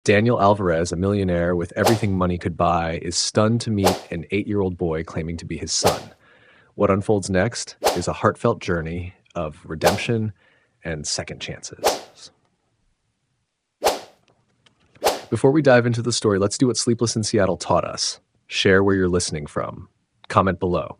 Daniel Alvarez, a millionaire with everything money could buy, is stunned to meet an 8-year-old boy claiming to be his son. What unfolds next is a heartfelt journey of redemption and second chances. Before we dive into the story, let's do what Sleepless in Seattle taught us. Share where you're listening from. Comment below.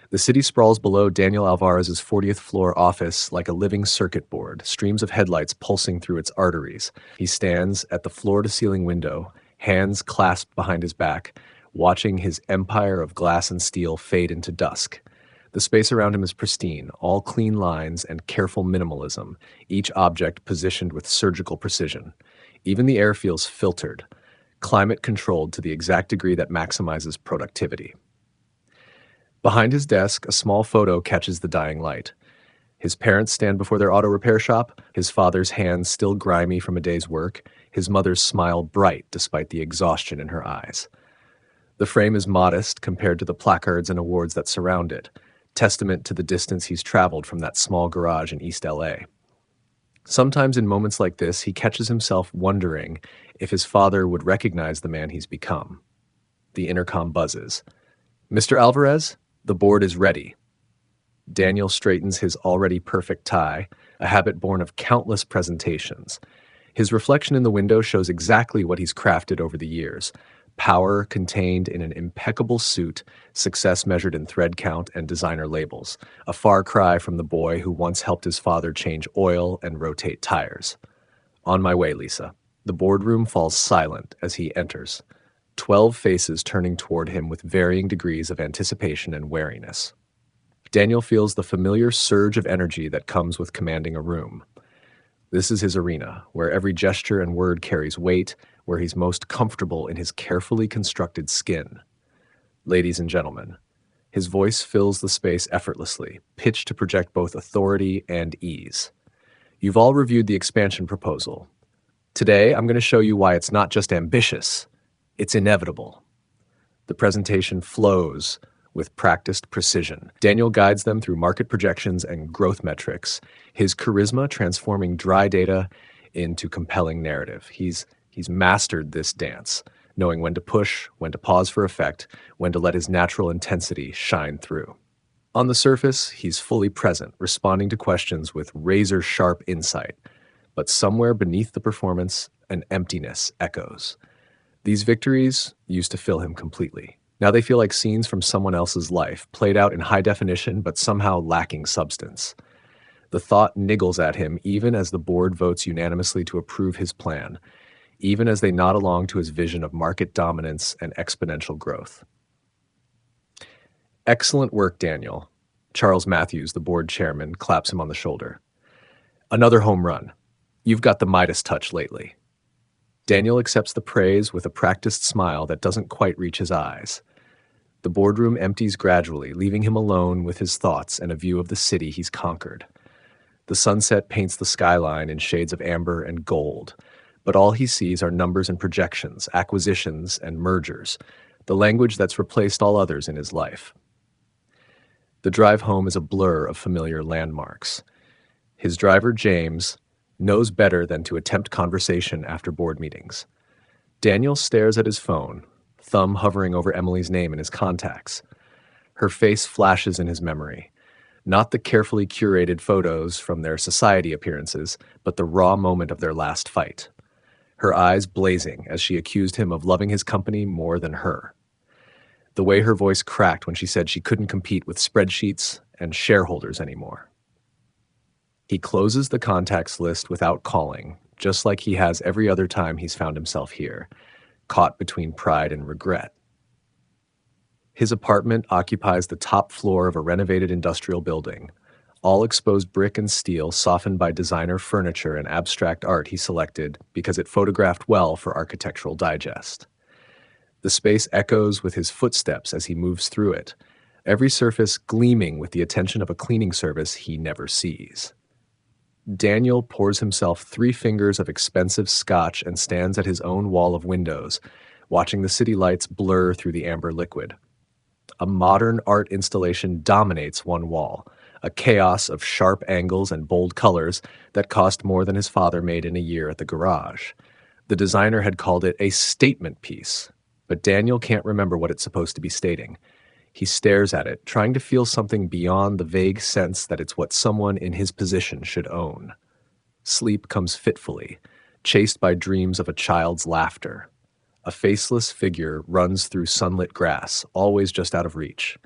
The city sprawls below Daniel Alvarez's 40th floor office like a living circuit board, streams of headlights pulsing through its arteries. He stands at the floor-to-ceiling window, hands clasped behind his back, watching his empire of glass and steel fade into dusk. The space around him is pristine, all clean lines and careful minimalism, each object positioned with surgical precision. Even the air feels filtered, climate-controlled to the exact degree that maximizes productivity. Behind his desk, a small photo catches the dying light. His parents stand before their auto repair shop, his father's hands still grimy from a day's work, his mother's smile bright despite the exhaustion in her eyes. The frame is modest compared to the placards and awards that surround it, testament to the distance he's traveled from that small garage in East LA. Sometimes in moments like this, he catches himself wondering if his father would recognize the man he's become. The intercom buzzes. "Mr. Alvarez? The board is ready." Daniel straightens his already perfect tie, a habit born of countless presentations. His reflection in the window shows exactly what he's crafted over the years. Power contained in an impeccable suit, success measured in thread count and designer labels. A far cry from the boy who once helped his father change oil and rotate tires. "On my way, Lisa." The boardroom falls silent as he enters. 12 faces turning toward him with varying degrees of anticipation and wariness. Daniel feels the familiar surge of energy that comes with commanding a room. This is his arena, where every gesture and word carries weight, where he's most comfortable in his carefully constructed skin. Ladies and gentlemen, his voice fills the space effortlessly, pitched to project both authority and ease. You've all reviewed the expansion proposal. Today, I'm going to show you why it's not just ambitious, it's inevitable. The presentation flows with practiced precision. Daniel guides them through market projections and growth metrics, his charisma transforming dry data into compelling narrative. He's mastered this dance, knowing when to push, when to pause for effect, when to let his natural intensity shine through. On the surface, he's fully present, responding to questions with razor-sharp insight. But somewhere beneath the performance, an emptiness echoes. These victories used to fill him completely. Now they feel like scenes from someone else's life, played out in high definition but somehow lacking substance. The thought niggles at him even as the board votes unanimously to approve his plan, even as they nod along to his vision of market dominance and exponential growth. "Excellent work, Daniel." Charles Matthews, the board chairman, claps him on the shoulder. "Another home run. You've got the Midas touch lately." Daniel accepts the praise with a practiced smile that doesn't quite reach his eyes. The boardroom empties gradually, leaving him alone with his thoughts and a view of the city he's conquered. The sunset paints the skyline in shades of amber and gold, but all he sees are numbers and projections, acquisitions and mergers, the language that's replaced all others in his life. The drive home is a blur of familiar landmarks. His driver, James, knows better than to attempt conversation after board meetings. Daniel stares at his phone, thumb hovering over Emily's name in his contacts. Her face flashes in his memory. Not the carefully curated photos from their society appearances, but the raw moment of their last fight. Her eyes blazing as she accused him of loving his company more than her. The way her voice cracked when she said she couldn't compete with spreadsheets and shareholders anymore. He closes the contacts list without calling, just like he has every other time he's found himself here, caught between pride and regret. His apartment occupies the top floor of a renovated industrial building, all exposed brick and steel softened by designer furniture and abstract art he selected because it photographed well for Architectural Digest. The space echoes with his footsteps as he moves through it, every surface gleaming with the attention of a cleaning service he never sees. Daniel pours himself 3 fingers of expensive scotch and stands at his own wall of windows, watching the city lights blur through the amber liquid. A modern art installation dominates one wall, a chaos of sharp angles and bold colors that cost more than his father made in a year at the garage. The designer had called it a statement piece, but Daniel can't remember what it's supposed to be stating. He stares at it, trying to feel something beyond the vague sense that it's what someone in his position should own. Sleep comes fitfully, chased by dreams of a child's laughter. A faceless figure runs through sunlit grass, always just out of reach.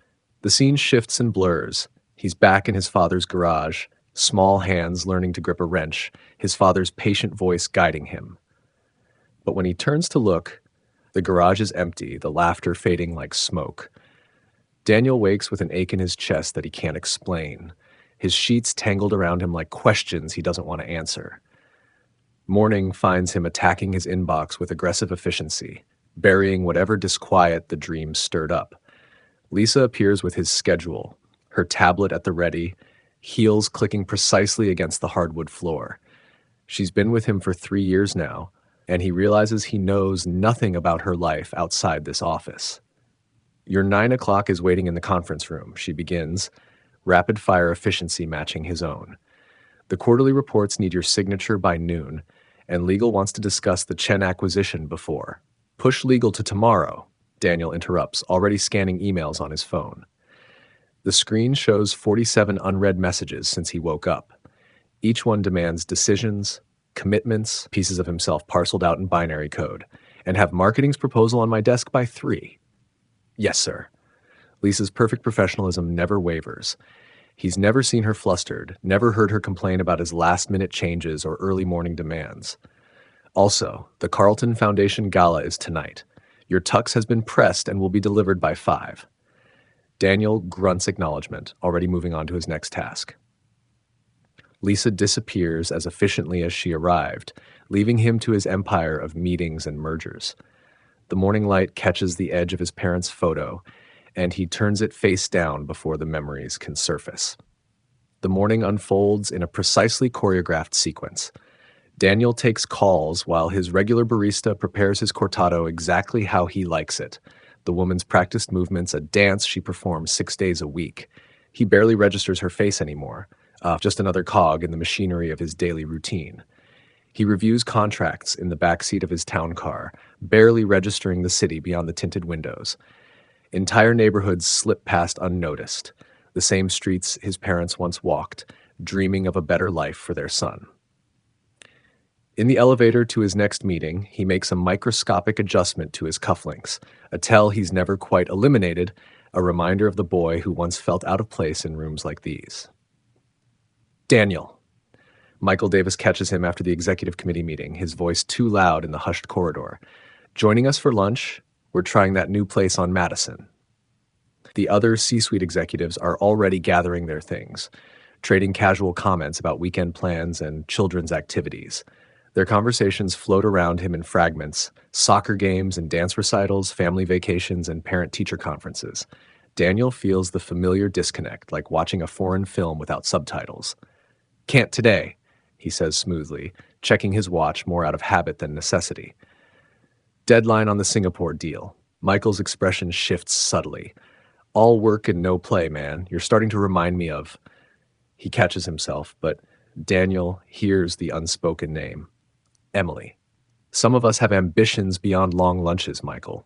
The scene shifts and blurs. He's back in his father's garage, small hands learning to grip a wrench, his father's patient voice guiding him. But when he turns to look, the garage is empty, the laughter fading like smoke. Daniel wakes with an ache in his chest that he can't explain, his sheets tangled around him like questions he doesn't want to answer. Morning finds him attacking his inbox with aggressive efficiency, burying whatever disquiet the dream stirred up. Lisa appears with his schedule, her tablet at the ready, heels clicking precisely against the hardwood floor. She's been with him for 3 years now, and he realizes he knows nothing about her life outside this office. Your 9 o'clock is waiting in the conference room, she begins, rapid-fire efficiency matching his own. The quarterly reports need your signature by noon, and legal wants to discuss the Chen acquisition before. Push legal to tomorrow, Daniel interrupts, already scanning emails on his phone. The screen shows 47 unread messages since he woke up. Each one demands decisions, commitments, pieces of himself parceled out in binary code, and have marketing's proposal on my desk by 3. Yes, sir. Lisa's perfect professionalism never wavers. He's never seen her flustered, never heard her complain about his last-minute changes or early morning demands. Also, the Carlton Foundation Gala is tonight. Your tux has been pressed and will be delivered by 5. Daniel grunts acknowledgement, already moving on to his next task. Lisa disappears as efficiently as she arrived, leaving him to his empire of meetings and mergers. The morning light catches the edge of his parents' photo, and he turns it face down before the memories can surface. The morning unfolds in a precisely choreographed sequence. Daniel takes calls while his regular barista prepares his cortado exactly how he likes it. The woman's practiced movements, a dance she performs 6 days a week. He barely registers her face anymore, just another cog in the machinery of his daily routine. He reviews contracts in the backseat of his town car, barely registering the city beyond the tinted windows. Entire neighborhoods slip past unnoticed, the same streets his parents once walked, dreaming of a better life for their son. In the elevator to his next meeting, he makes a microscopic adjustment to his cufflinks, a tell he's never quite eliminated, a reminder of the boy who once felt out of place in rooms like these. Daniel. Michael Davis catches him after the executive committee meeting, his voice too loud in the hushed corridor. Joining us for lunch? We're trying that new place on Madison. The other C-suite executives are already gathering their things, trading casual comments about weekend plans and children's activities. Their conversations float around him in fragments, soccer games and dance recitals, family vacations, and parent-teacher conferences. Daniel feels the familiar disconnect, like watching a foreign film without subtitles. Can't today, he says smoothly, checking his watch more out of habit than necessity. Deadline on the Singapore deal. Michael's expression shifts subtly. All work and no play, man. You're starting to remind me of... He catches himself, but Daniel hears the unspoken name. Emily. Some of us have ambitions beyond long lunches, Michael.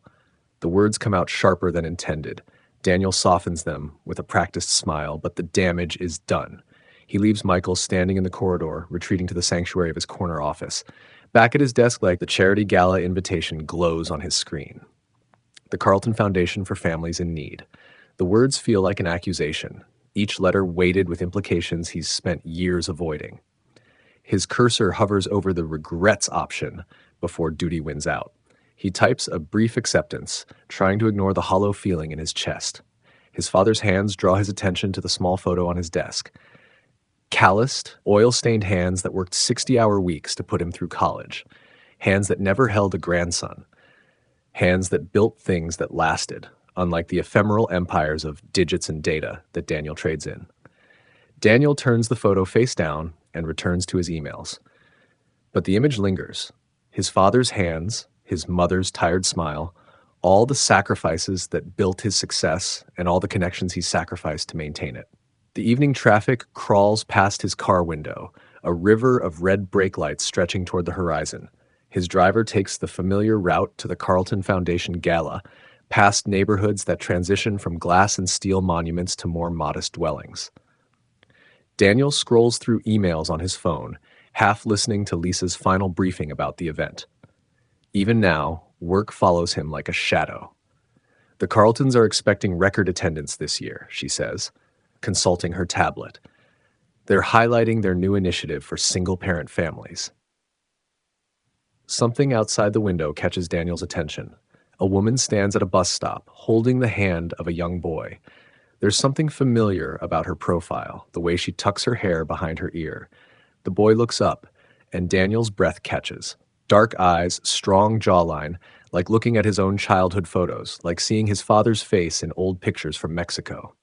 The words come out sharper than intended. Daniel softens them with a practiced smile, but the damage is done. He leaves Michael standing in the corridor, retreating to the sanctuary of his corner office. Back at his desk, like the charity gala invitation glows on his screen. The Carlton Foundation for Families in Need. The words feel like an accusation, each letter weighted with implications he's spent years avoiding. His cursor hovers over the regrets option before duty wins out. He types a brief acceptance, trying to ignore the hollow feeling in his chest. His father's hands draw his attention to the small photo on his desk. Calloused, oil-stained hands that worked 60-hour weeks to put him through college. Hands that never held a grandson. Hands that built things that lasted, unlike the ephemeral empires of digits and data that Daniel trades in. Daniel turns the photo face down and returns to his emails. But the image lingers. His father's hands, his mother's tired smile, all the sacrifices that built his success and all the connections he sacrificed to maintain it. The evening traffic crawls past his car window, a river of red brake lights stretching toward the horizon. His driver takes the familiar route to the Carlton Foundation Gala, past neighborhoods that transition from glass and steel monuments to more modest dwellings. Daniel scrolls through emails on his phone, half listening to Lisa's final briefing about the event. Even now, work follows him like a shadow. The Carltons are expecting record attendance this year, she says, consulting her tablet. They're highlighting their new initiative for single-parent families. Something outside the window catches Daniel's attention. A woman stands at a bus stop, holding the hand of a young boy. There's something familiar about her profile, the way she tucks her hair behind her ear. The boy looks up, and Daniel's breath catches. Dark eyes, strong jawline, like looking at his own childhood photos, like seeing his father's face in old pictures from Mexico.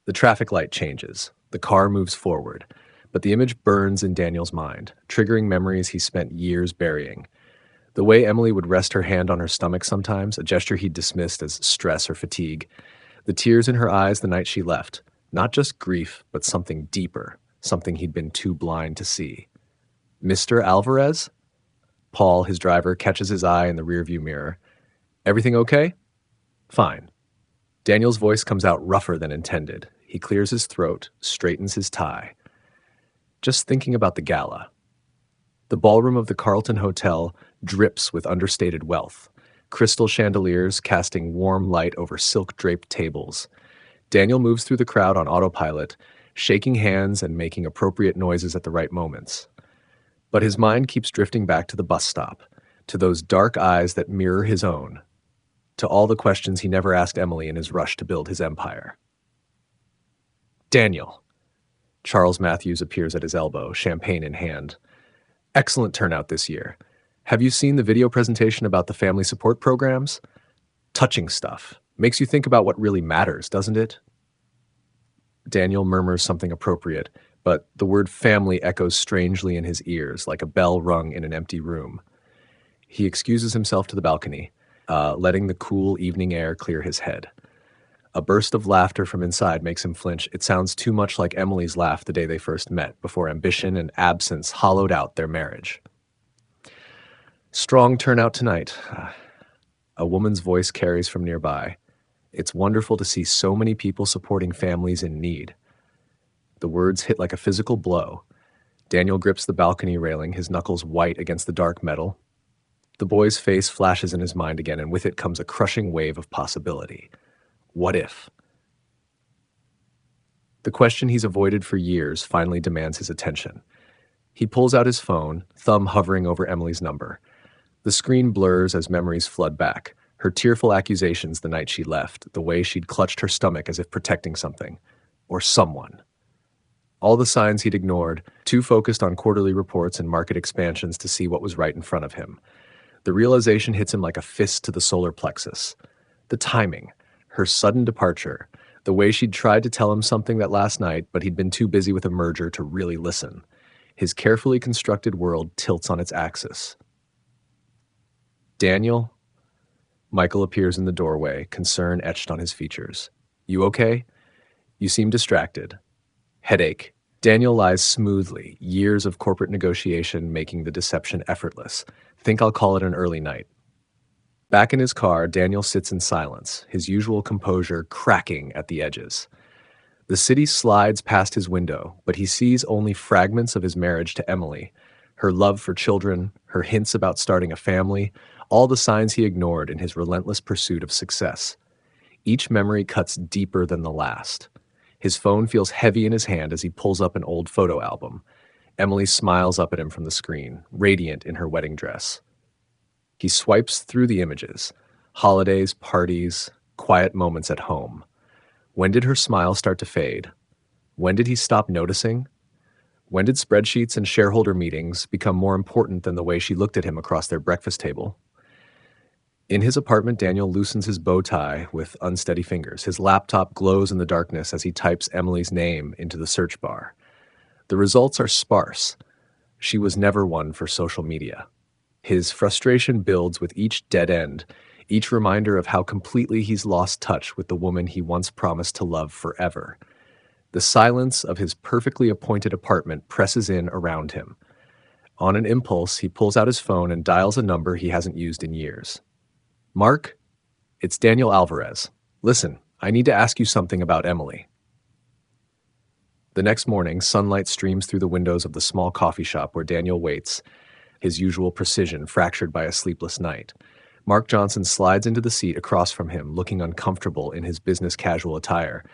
The traffic light changes. The car moves forward, but the image burns in Daniel's mind, triggering memories he spent years burying. The way Emily would rest her hand on her stomach sometimes, a gesture he'd dismissed as stress or fatigue. The tears in her eyes the night she left, not just grief, but something deeper, something he'd been too blind to see. Mr. Alvarez? Paul, his driver, catches his eye in the rearview mirror. Everything okay? Fine. Daniel's voice comes out rougher than intended. He clears his throat, straightens his tie. Just thinking about the gala. The ballroom of the Carlton Hotel drips with understated wealth, crystal chandeliers casting warm light over silk-draped tables. Daniel moves through the crowd on autopilot, shaking hands and making appropriate noises at the right moments. But his mind keeps drifting back to the bus stop, to those dark eyes that mirror his own, to all the questions he never asked Emily in his rush to build his empire. Daniel. Charles Matthews appears at his elbow, champagne in hand. Excellent turnout this year. Have you seen the video presentation about the family support programs? Touching stuff. Makes you think about what really matters, doesn't it? Daniel murmurs something appropriate, but the word family echoes strangely in his ears, like a bell rung in an empty room. He excuses himself to the balcony, letting the cool evening air clear his head. A burst of laughter from inside makes him flinch. It sounds too much like Emily's laugh the day they first met, before ambition and absence hollowed out their marriage. Strong turnout tonight. A woman's voice carries from nearby. It's wonderful to see so many people supporting families in need. The words hit like a physical blow. Daniel grips the balcony railing, his knuckles white against the dark metal. The boy's face flashes in his mind again, and with it comes a crushing wave of possibility. What if? The question he's avoided for years finally demands his attention. He pulls out his phone, thumb hovering over Emily's number. The screen blurs as memories flood back. Her tearful accusations the night she left, the way she'd clutched her stomach as if protecting something. Or someone. All the signs he'd ignored, too focused on quarterly reports and market expansions to see what was right in front of him. The realization hits him like a fist to the solar plexus. The timing. Her sudden departure, the way she'd tried to tell him something that last night, but he'd been too busy with a merger to really listen. His carefully constructed world tilts on its axis. Daniel? Michael appears in the doorway, concern etched on his features. You okay? You seem distracted. Headache. Daniel lies smoothly, years of corporate negotiation making the deception effortless. Think I'll call it an early night. Back in his car, Daniel sits in silence, his usual composure cracking at the edges. The city slides past his window, but he sees only fragments of his marriage to Emily, her love for children, her hints about starting a family, all the signs he ignored in his relentless pursuit of success. Each memory cuts deeper than the last. His phone feels heavy in his hand as he pulls up an old photo album. Emily smiles up at him from the screen, radiant in her wedding dress. He swipes through the images. Holidays, parties, quiet moments at home. When did her smile start to fade? When did he stop noticing? When did spreadsheets and shareholder meetings become more important than the way she looked at him across their breakfast table? In his apartment, Daniel loosens his bow tie with unsteady fingers. His laptop glows in the darkness as he types Emily's name into the search bar. The results are sparse. She was never one for social media. His frustration builds with each dead end, each reminder of how completely he's lost touch with the woman he once promised to love forever. The silence of his perfectly appointed apartment presses in around him. On an impulse, he pulls out his phone and dials a number he hasn't used in years. Mark, it's Daniel Alvarez. Listen, I need to ask you something about Emily. The next morning, sunlight streams through the windows of the small coffee shop where Daniel waits, his usual precision fractured by a sleepless night. Mark Johnson slides into the seat across from him, looking uncomfortable in his business casual attire.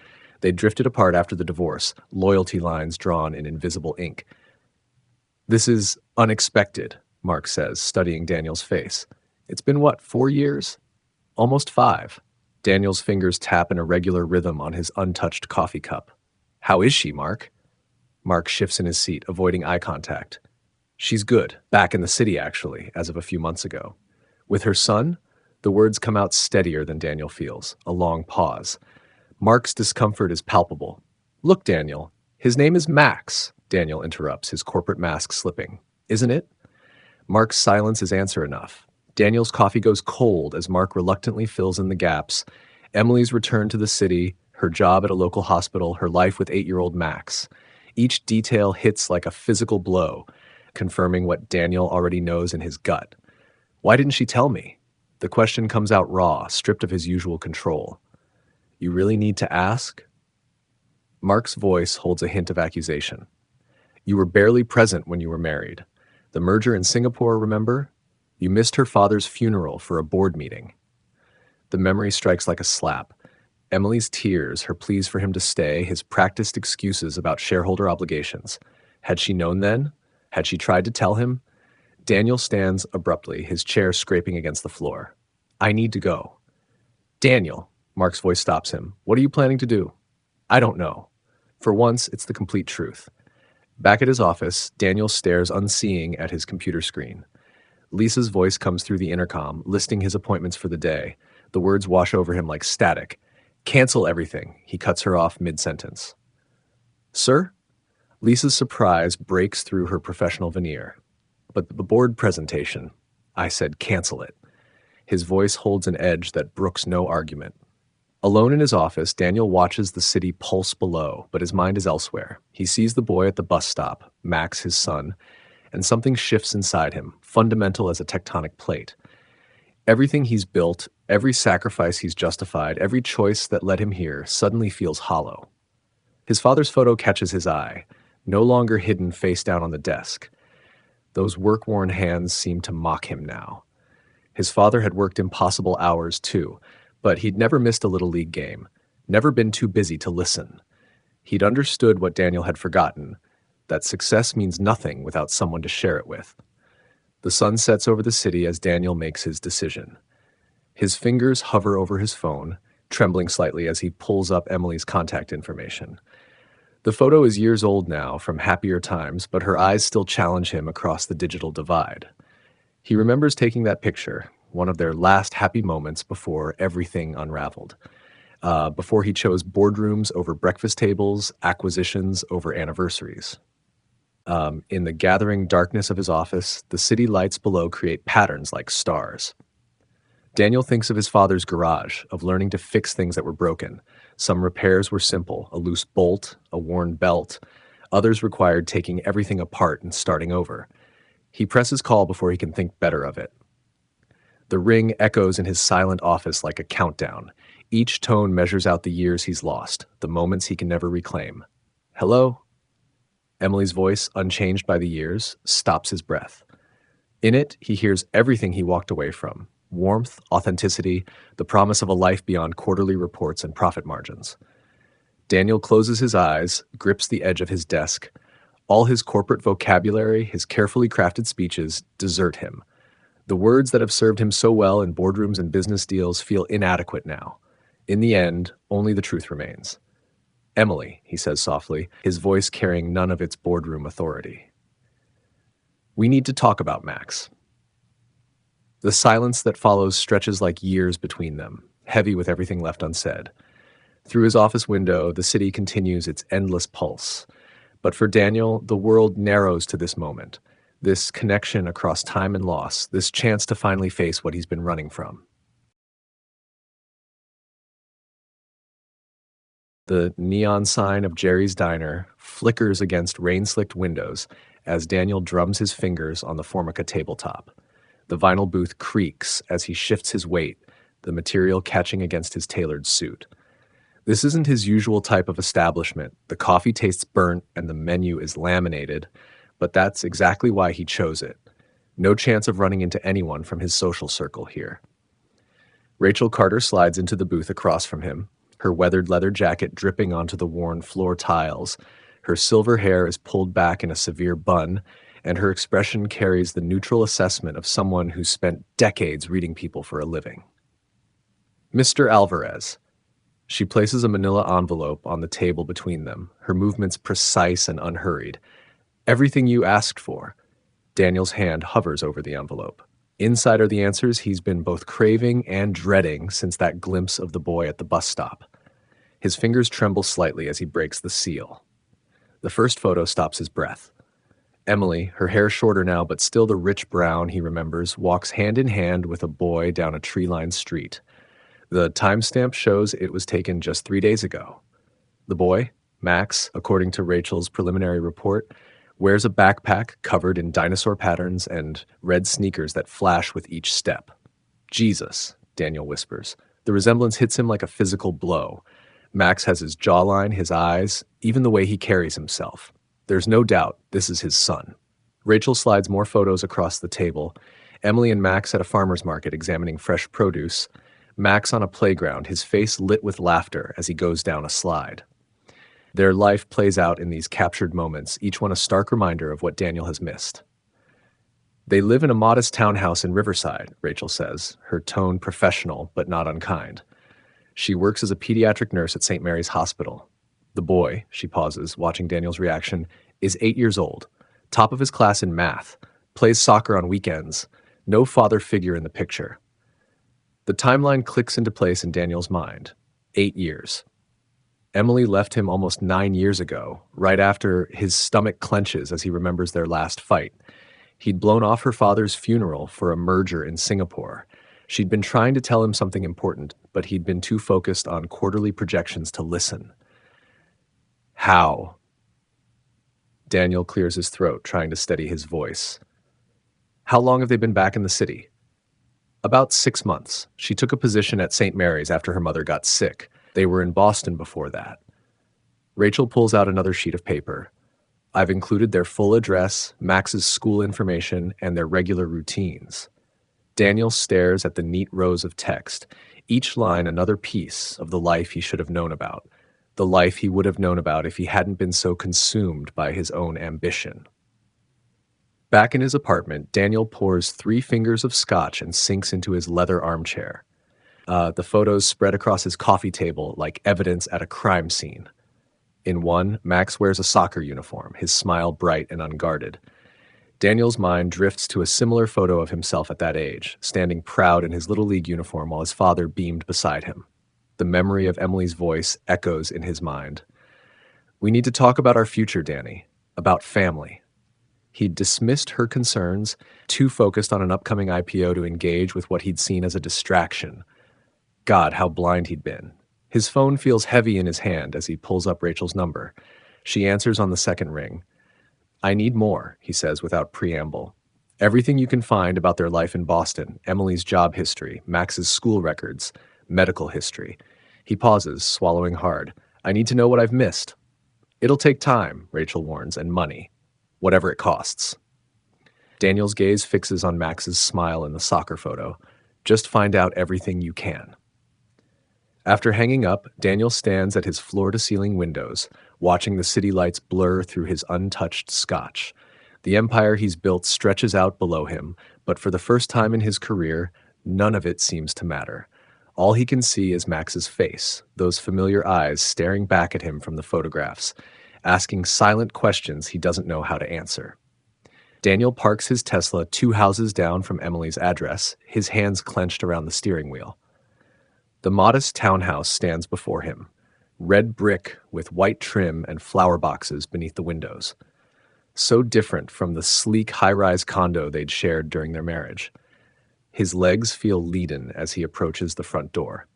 They drifted apart after the divorce, loyalty lines drawn in invisible ink. This is unexpected, Mark says, studying Daniel's face. It's been what, 4 years? Almost 5. Daniel's fingers tap in a regular rhythm on his untouched coffee cup. How is she, Mark? Mark shifts in his seat, avoiding eye contact. She's good, back in the city actually, as of a few months ago. With her son, the words come out steadier than Daniel feels, a long pause. Mark's discomfort is palpable. Look, Daniel, his name is Max, Daniel interrupts, his corporate mask slipping. Isn't it? Mark's silence is answer enough. Daniel's coffee goes cold as Mark reluctantly fills in the gaps. Emily's return to the city, her job at a local hospital, her life with 8-year-old Max. Each detail hits like a physical blow, confirming what Daniel already knows in his gut. Why didn't she tell me? The question comes out raw, stripped of his usual control. You really need to ask? Mark's voice holds a hint of accusation. You were barely present when you were married. The merger in Singapore, remember? You missed her father's funeral for a board meeting. The memory strikes like a slap. Emily's tears, her pleas for him to stay, his practiced excuses about shareholder obligations. Had she known then? Had she tried to tell him? Daniel stands abruptly, his chair scraping against the floor. I need to go. Daniel, Mark's voice stops him. What are you planning to do? I don't know. For once, it's the complete truth. Back at his office, Daniel stares unseeing at his computer screen. Lisa's voice comes through the intercom, listing his appointments for the day. The words wash over him like static. Cancel everything. He cuts her off mid-sentence. Sir? Lisa's surprise breaks through her professional veneer. But the board presentation, I said cancel it. His voice holds an edge that brooks no argument. Alone in his office, Daniel watches the city pulse below, but his mind is elsewhere. He sees the boy at the bus stop, Max, his son, and something shifts inside him, fundamental as a tectonic plate. Everything he's built, every sacrifice he's justified, every choice that led him here suddenly feels hollow. His father's photo catches his eye, no longer hidden face down on the desk. Those work-worn hands seem to mock him now. His father had worked impossible hours too, but he'd never missed a little league game, never been too busy to listen. He'd understood what Daniel had forgotten, that success means nothing without someone to share it with. The sun sets over the city as Daniel makes his decision. His fingers hover over his phone, trembling slightly as he pulls up Emily's contact information. The photo is years old now, from happier times, but her eyes still challenge him across the digital divide. He remembers taking that picture, one of their last happy moments before everything unraveled. Before he chose boardrooms over breakfast tables, acquisitions over anniversaries. In the gathering darkness of his office, the city lights below create patterns like stars. Daniel thinks of his father's garage, of learning to fix things that were broken. Some repairs were simple, a loose bolt, a worn belt. Others required taking everything apart and starting over. He presses call before he can think better of it. The ring echoes in his silent office like a countdown. Each tone measures out the years he's lost, the moments he can never reclaim. Hello? Emily's voice, unchanged by the years, stops his breath. In it, he hears everything he walked away from. Warmth, authenticity, the promise of a life beyond quarterly reports and profit margins. Daniel closes his eyes, grips the edge of his desk. All his corporate vocabulary, his carefully crafted speeches, desert him. The words that have served him so well in boardrooms and business deals feel inadequate now. In the end, only the truth remains. Emily, he says softly, his voice carrying none of its boardroom authority. We need to talk about Max. The silence that follows stretches like years between them, heavy with everything left unsaid. Through his office window, the city continues its endless pulse. But for Daniel, the world narrows to this moment, this connection across time and loss, this chance to finally face what he's been running from. The neon sign of Jerry's Diner flickers against rain-slicked windows as Daniel drums his fingers on the Formica tabletop. The vinyl booth creaks as he shifts his weight, the material catching against his tailored suit. This isn't his usual type of establishment. The coffee tastes burnt and the menu is laminated, but that's exactly why he chose it. No chance of running into anyone from his social circle here. Rachel Carter slides into the booth across from him, her weathered leather jacket dripping onto the worn floor tiles. Her silver hair is pulled back in a severe bun, and her expression carries the neutral assessment of someone who's spent decades reading people for a living. Mr. Alvarez. She places a manila envelope on the table between them, her movements precise and unhurried. Everything you asked for. Daniel's hand hovers over the envelope. Inside are the answers he's been both craving and dreading since that glimpse of the boy at the bus stop. His fingers tremble slightly as he breaks the seal. The first photo stops his breath. Emily, her hair shorter now but still the rich brown he remembers, walks hand in hand with a boy down a tree-lined street. The timestamp shows it was taken just 3 days ago. The boy, Max, according to Rachel's preliminary report, wears a backpack covered in dinosaur patterns and red sneakers that flash with each step. Jesus, Daniel whispers. The resemblance hits him like a physical blow. Max has his jawline, his eyes, even the way he carries himself. There's no doubt this is his son. Rachel slides more photos across the table. Emily and Max at a farmer's market examining fresh produce. Max on a playground, his face lit with laughter as he goes down a slide. Their life plays out in these captured moments, each one a stark reminder of what Daniel has missed. They live in a modest townhouse in Riverside, Rachel says, her tone professional but not unkind. She works as a pediatric nurse at St. Mary's Hospital. The boy, she pauses, watching Daniel's reaction, is 8 years old, top of his class in math, plays soccer on weekends, no father figure in the picture. The timeline clicks into place in Daniel's mind. 8 years. Emily left him almost 9 years ago, right after his stomach clenches as he remembers their last fight. He'd blown off her father's funeral for a merger in Singapore. She'd been trying to tell him something important, but he'd been too focused on quarterly projections to listen. How? Daniel clears his throat, trying to steady his voice. How long have they been back in the city? About 6 months. She took a position at St. Mary's after her mother got sick. They were in Boston before that. Rachel pulls out another sheet of paper. I've included their full address, Max's school information, and their regular routines. Daniel stares at the neat rows of text, each line another piece of the life he should have known about, the life he would have known about if he hadn't been so consumed by his own ambition. Back in his apartment, Daniel pours 3 fingers of scotch and sinks into his leather armchair. The photos spread across his coffee table like evidence at a crime scene. In one, Max wears a soccer uniform, his smile bright and unguarded. Daniel's mind drifts to a similar photo of himself at that age, standing proud in his Little League uniform while his father beamed beside him. The memory of Emily's voice echoes in his mind. We need to talk about our future, Danny, about family. He'd dismissed her concerns, too focused on an upcoming IPO to engage with what he'd seen as a distraction. God, how blind he'd been. His phone feels heavy in his hand as he pulls up Rachel's number. She answers on the second ring. I need more, he says without preamble. Everything you can find about their life in Boston, Emily's job history, Max's school records, medical history. He pauses, swallowing hard. I need to know what I've missed. It'll take time, Rachel warns, and money. Whatever it costs. Daniel's gaze fixes on Max's smile in the soccer photo. Just find out everything you can. After hanging up, Daniel stands at his floor-to-ceiling windows, watching the city lights blur through his untouched scotch. The empire he's built stretches out below him, but for the first time in his career, none of it seems to matter. All he can see is Max's face, those familiar eyes staring back at him from the photographs, asking silent questions he doesn't know how to answer. Daniel parks his Tesla 2 houses down from Emily's address, his hands clenched around the steering wheel. The modest townhouse stands before him, red brick with white trim and flower boxes beneath the windows. So different from the sleek high-rise condo they'd shared during their marriage. His legs feel leaden as he approaches the front door.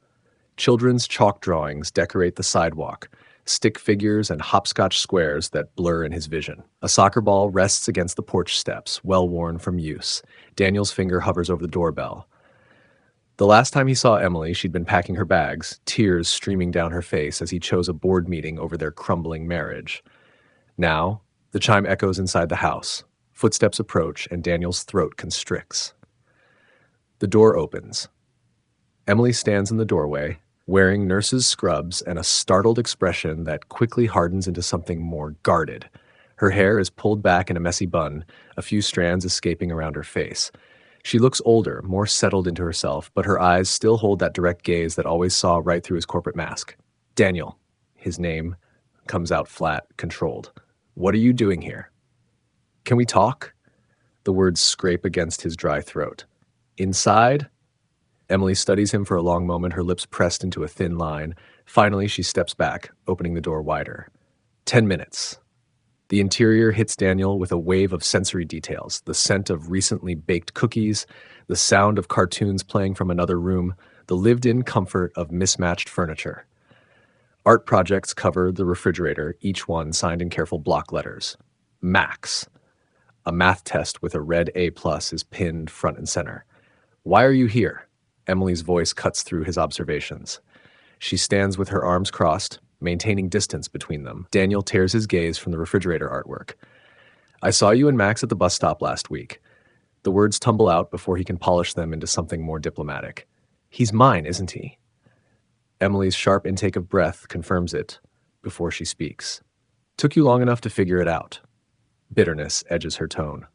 Children's chalk drawings decorate the sidewalk, stick figures and hopscotch squares that blur in his vision. A soccer ball rests against the porch steps, well worn from use. Daniel's finger hovers over the doorbell. The last time he saw Emily, she'd been packing her bags, tears streaming down her face as he chose a board meeting over their crumbling marriage. Now, the chime echoes inside the house. Footsteps approach, and Daniel's throat constricts. The door opens. Emily stands in the doorway, wearing nurse's scrubs and a startled expression that quickly hardens into something more guarded. Her hair is pulled back in a messy bun, a few strands escaping around her face. She looks older, more settled into herself, but her eyes still hold that direct gaze that always saw right through his corporate mask. Daniel. His name comes out flat, controlled. What are you doing here? Can we talk? The words scrape against his dry throat. Inside? Emily studies him for a long moment, her lips pressed into a thin line. Finally, she steps back, opening the door wider. 10 minutes. The interior hits Daniel with a wave of sensory details, the scent of recently baked cookies, the sound of cartoons playing from another room, the lived-in comfort of mismatched furniture. Art projects cover the refrigerator, each one signed in careful block letters. Max. A math test with a red A+ is pinned front and center. Why are you here? Emily's voice cuts through his observations. She stands with her arms crossed, maintaining distance between them. Daniel tears his gaze from the refrigerator artwork. I saw you and Max at the bus stop last week. The words tumble out before he can polish them into something more diplomatic. He's mine, isn't he? Emily's sharp intake of breath confirms it before she speaks. Took you long enough to figure it out. Bitterness edges her tone.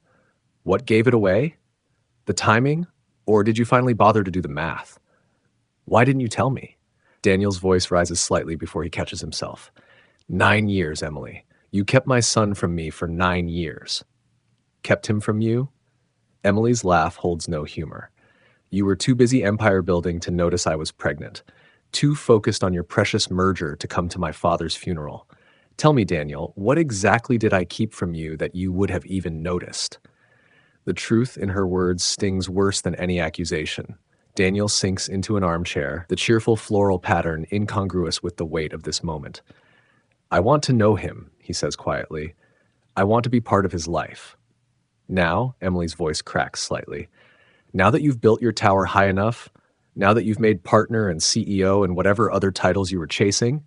What gave it away? The timing? Or did you finally bother to do the math? Why didn't you tell me? Daniel's voice rises slightly before he catches himself. 9 years, Emily. You kept my son from me for 9 years. Kept him from you? Emily's laugh holds no humor. You were too busy empire building to notice I was pregnant. Too focused on your precious merger to come to my father's funeral. Tell me, Daniel, what exactly did I keep from you that you would have even noticed? The truth in her words stings worse than any accusation. Daniel sinks into an armchair, the cheerful floral pattern incongruous with the weight of this moment. I want to know him, he says quietly. I want to be part of his life. Now, Emily's voice cracks slightly. Now that you've built your tower high enough, now that you've made partner and CEO and whatever other titles you were chasing,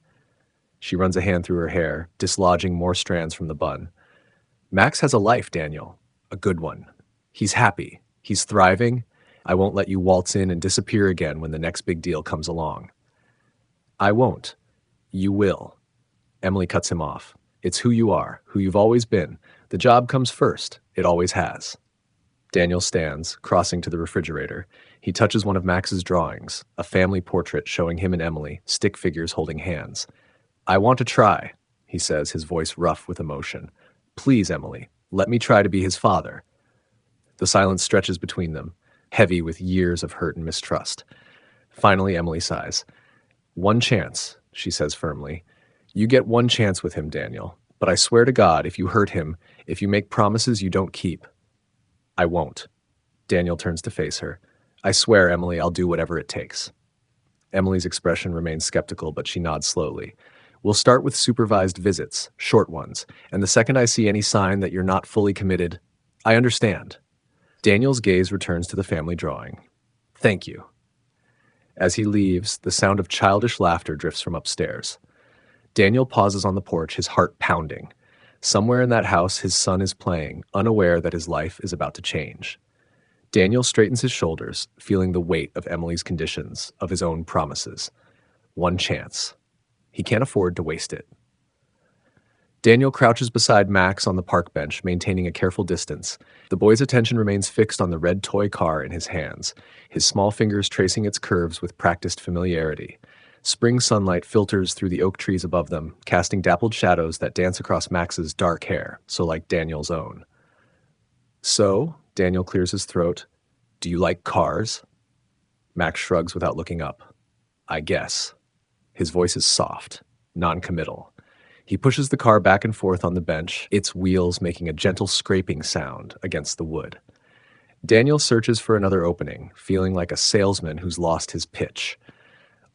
she runs a hand through her hair, dislodging more strands from the bun. Max has a life, Daniel. A good one. He's happy. He's thriving. I won't let you waltz in and disappear again when the next big deal comes along. I won't. You will. Emily cuts him off. It's who you are, who you've always been. The job comes first. It always has. Daniel stands, crossing to the refrigerator. He touches one of Max's drawings, a family portrait showing him and Emily, stick figures holding hands. I want to try, he says, his voice rough with emotion. Please, Emily, let me try to be his father. The silence stretches between them, heavy with years of hurt and mistrust. Finally, Emily sighs. One chance, she says firmly. You get one chance with him, Daniel. But I swear to God, if you hurt him, if you make promises you don't keep, I won't. Daniel turns to face her. I swear, Emily, I'll do whatever it takes. Emily's expression remains skeptical, but she nods slowly. We'll start with supervised visits, short ones, and the second I see any sign that you're not fully committed, I understand. Daniel's gaze returns to the family drawing. Thank you. As he leaves, the sound of childish laughter drifts from upstairs. Daniel pauses on the porch, his heart pounding. Somewhere in that house, his son is playing, unaware that his life is about to change. Daniel straightens his shoulders, feeling the weight of Emily's conditions, of his own promises. One chance. He can't afford to waste it. Daniel crouches beside Max on the park bench, maintaining a careful distance. The boy's attention remains fixed on the red toy car in his hands, his small fingers tracing its curves with practiced familiarity. Spring sunlight filters through the oak trees above them, casting dappled shadows that dance across Max's dark hair, so like Daniel's own. So, Daniel clears his throat, do you like cars? Max shrugs without looking up. I guess. His voice is soft, non-committal. He pushes the car back and forth on the bench, its wheels making a gentle scraping sound against the wood. Daniel searches for another opening, feeling like a salesman who's lost his pitch.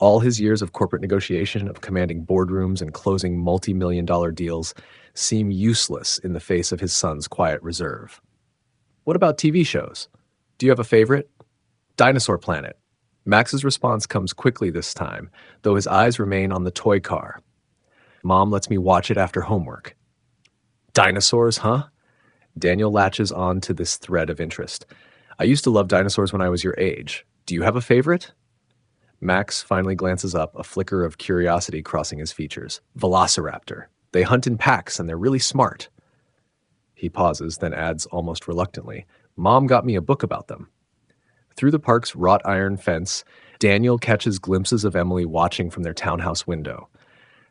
All his years of corporate negotiation, of commanding boardrooms and closing multi-million-dollar deals, seem useless in the face of his son's quiet reserve. What about TV shows? Do you have a favorite? Dinosaur Planet. Max's response comes quickly this time, though his eyes remain on the toy car. Mom lets me watch it after homework. Dinosaurs, huh? Daniel latches on to this thread of interest. I used to love dinosaurs when I was your age. Do you have a favorite? Max finally glances up, a flicker of curiosity crossing his features. Velociraptor. They hunt in packs and they're really smart. He pauses, then adds almost reluctantly, Mom got me a book about them. Through the park's wrought iron fence, Daniel catches glimpses of Emily watching from their townhouse window.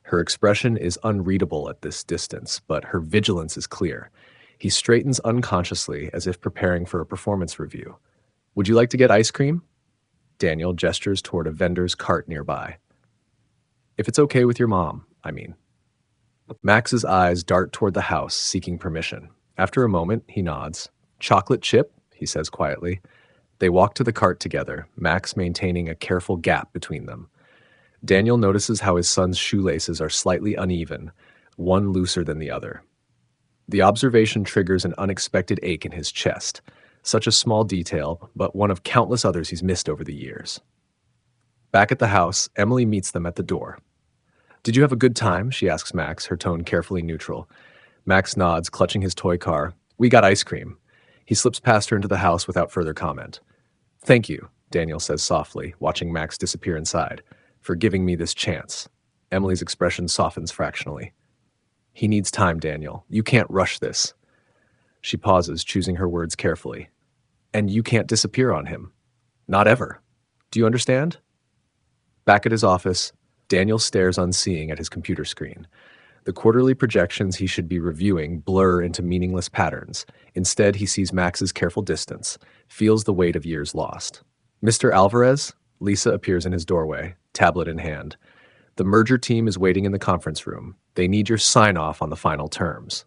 Her expression is unreadable at this distance, but her vigilance is clear. He straightens unconsciously as if preparing for a performance review. Would you like to get ice cream? Daniel gestures toward a vendor's cart nearby. If it's okay with your mom, I mean. Max's eyes dart toward the house, seeking permission. After a moment, he nods. Chocolate chip, he says quietly. They walk to the cart together, Max maintaining a careful gap between them. Daniel notices how his son's shoelaces are slightly uneven, one looser than the other. The observation triggers an unexpected ache in his chest. Such a small detail, but one of countless others he's missed over the years. Back at the house, Emily meets them at the door. Did you have a good time? She asks Max, her tone carefully neutral. Max nods, clutching his toy car. We got ice cream. He slips past her into the house without further comment. Thank you, Daniel says softly, watching Max disappear inside, for giving me this chance. Emily's expression softens fractionally. He needs time, Daniel. You can't rush this. She pauses, choosing her words carefully. And you can't disappear on him. Not ever. Do you understand? Back at his office, Daniel stares unseeing at his computer screen. The quarterly projections he should be reviewing blur into meaningless patterns. Instead, he sees Max's careful distance, feels the weight of years lost. Mr. Alvarez? Lisa appears in his doorway, tablet in hand. The merger team is waiting in the conference room. They need your sign-off on the final terms.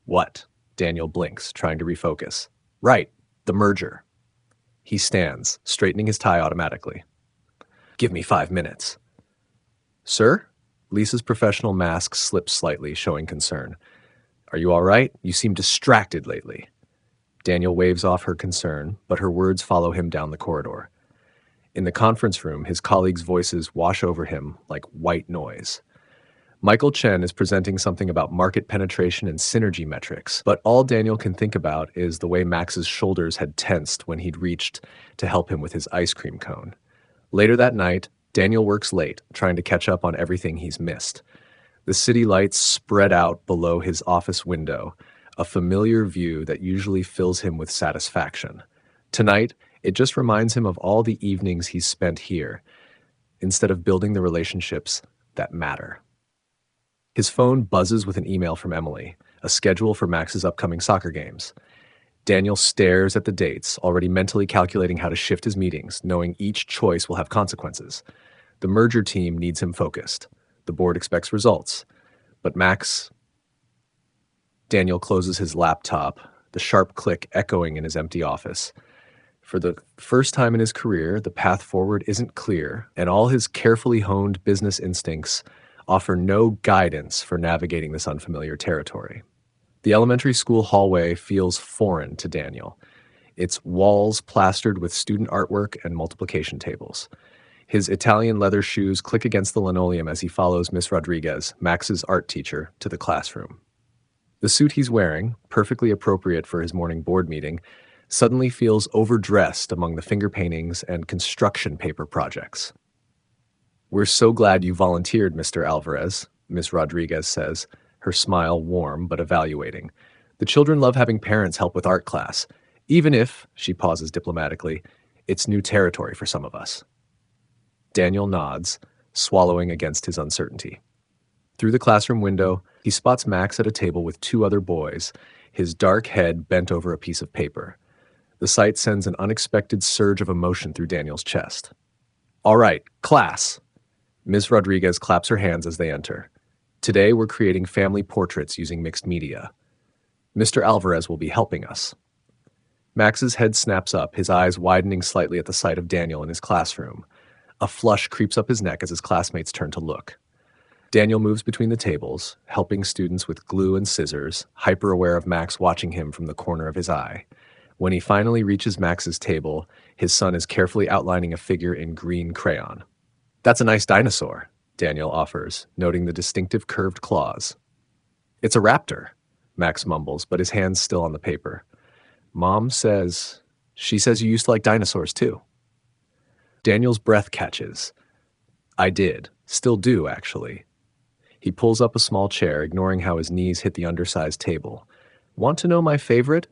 What? Daniel blinks, trying to refocus. Right, the merger. He stands, straightening his tie automatically. Give me 5 minutes. Sir? Lisa's professional mask slips slightly, showing concern. Are you all right? You seem distracted lately. Daniel waves off her concern, but her words follow him down the corridor. In the conference room, his colleagues' voices wash over him like white noise. Michael Chen is presenting something about market penetration and synergy metrics, but all Daniel can think about is the way Max's shoulders had tensed when he'd reached to help him with his ice cream cone. Later that night, Daniel works late, trying to catch up on everything he's missed. The city lights spread out below his office window, a familiar view that usually fills him with satisfaction. Tonight, it just reminds him of all the evenings he's spent here, instead of building the relationships that matter. His phone buzzes with an email from Emily, a schedule for Max's upcoming soccer games. Daniel stares at the dates, already mentally calculating how to shift his meetings, knowing each choice will have consequences. The merger team needs him focused. The board expects results. But Daniel closes his laptop, the sharp click echoing in his empty office. For the first time in his career, the path forward isn't clear, and all his carefully honed business instincts offer no guidance for navigating this unfamiliar territory. The elementary school hallway feels foreign to Daniel, its walls plastered with student artwork and multiplication tables. His Italian leather shoes click against the linoleum as he follows Miss Rodriguez, Max's art teacher, to the classroom. The suit he's wearing, perfectly appropriate for his morning board meeting, suddenly feels overdressed among the finger paintings and construction paper projects. We're so glad you volunteered, Mr. Alvarez, Miss Rodriguez says, her smile warm but evaluating. The children love having parents help with art class, even if, she pauses diplomatically, it's new territory for some of us. Daniel nods, swallowing against his uncertainty. Through the classroom window, he spots Max at a table with 2 other boys, his dark head bent over a piece of paper. The sight sends an unexpected surge of emotion through Daniel's chest. All right, class. Ms. Rodriguez claps her hands as they enter. Today we're creating family portraits using mixed media. Mr. Alvarez will be helping us. Max's head snaps up, his eyes widening slightly at the sight of Daniel in his classroom. A flush creeps up his neck as his classmates turn to look. Daniel moves between the tables, helping students with glue and scissors, hyper-aware of Max watching him from the corner of his eye. When he finally reaches Max's table, his son is carefully outlining a figure in green crayon. "That's a nice dinosaur," Daniel offers, noting the distinctive curved claws. "It's a raptor," Max mumbles, but his hand's still on the paper. She says you used to like dinosaurs too." Daniel's breath catches. "I did. Still do, actually." He pulls up a small chair, ignoring how his knees hit the undersized table. "Want to know my favorite?"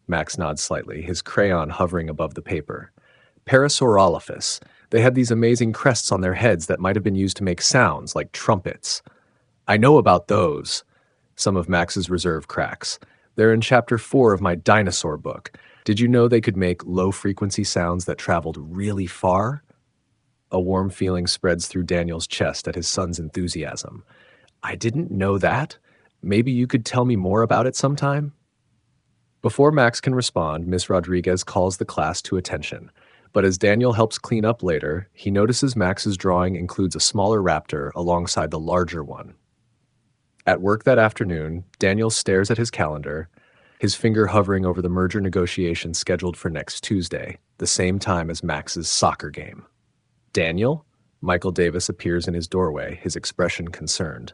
Max nods slightly, his crayon hovering above the paper. "Parasaurolophus. They had these amazing crests on their heads that might have been used to make sounds, like trumpets." "I know about those." Some of Max's reserve cracks. "They're in chapter 4 of my dinosaur book. Did you know they could make low-frequency sounds that traveled really far?" A warm feeling spreads through Daniel's chest at his son's enthusiasm. "I didn't know that. Maybe you could tell me more about it sometime?" Before Max can respond, Miss Rodriguez calls the class to attention. But as Daniel helps clean up later, he notices Max's drawing includes a smaller raptor alongside the larger one. At work that afternoon, Daniel stares at his calendar, his finger hovering over the merger negotiations scheduled for next Tuesday, the same time as Max's soccer game. "Daniel?" Michael Davis appears in his doorway, his expression concerned.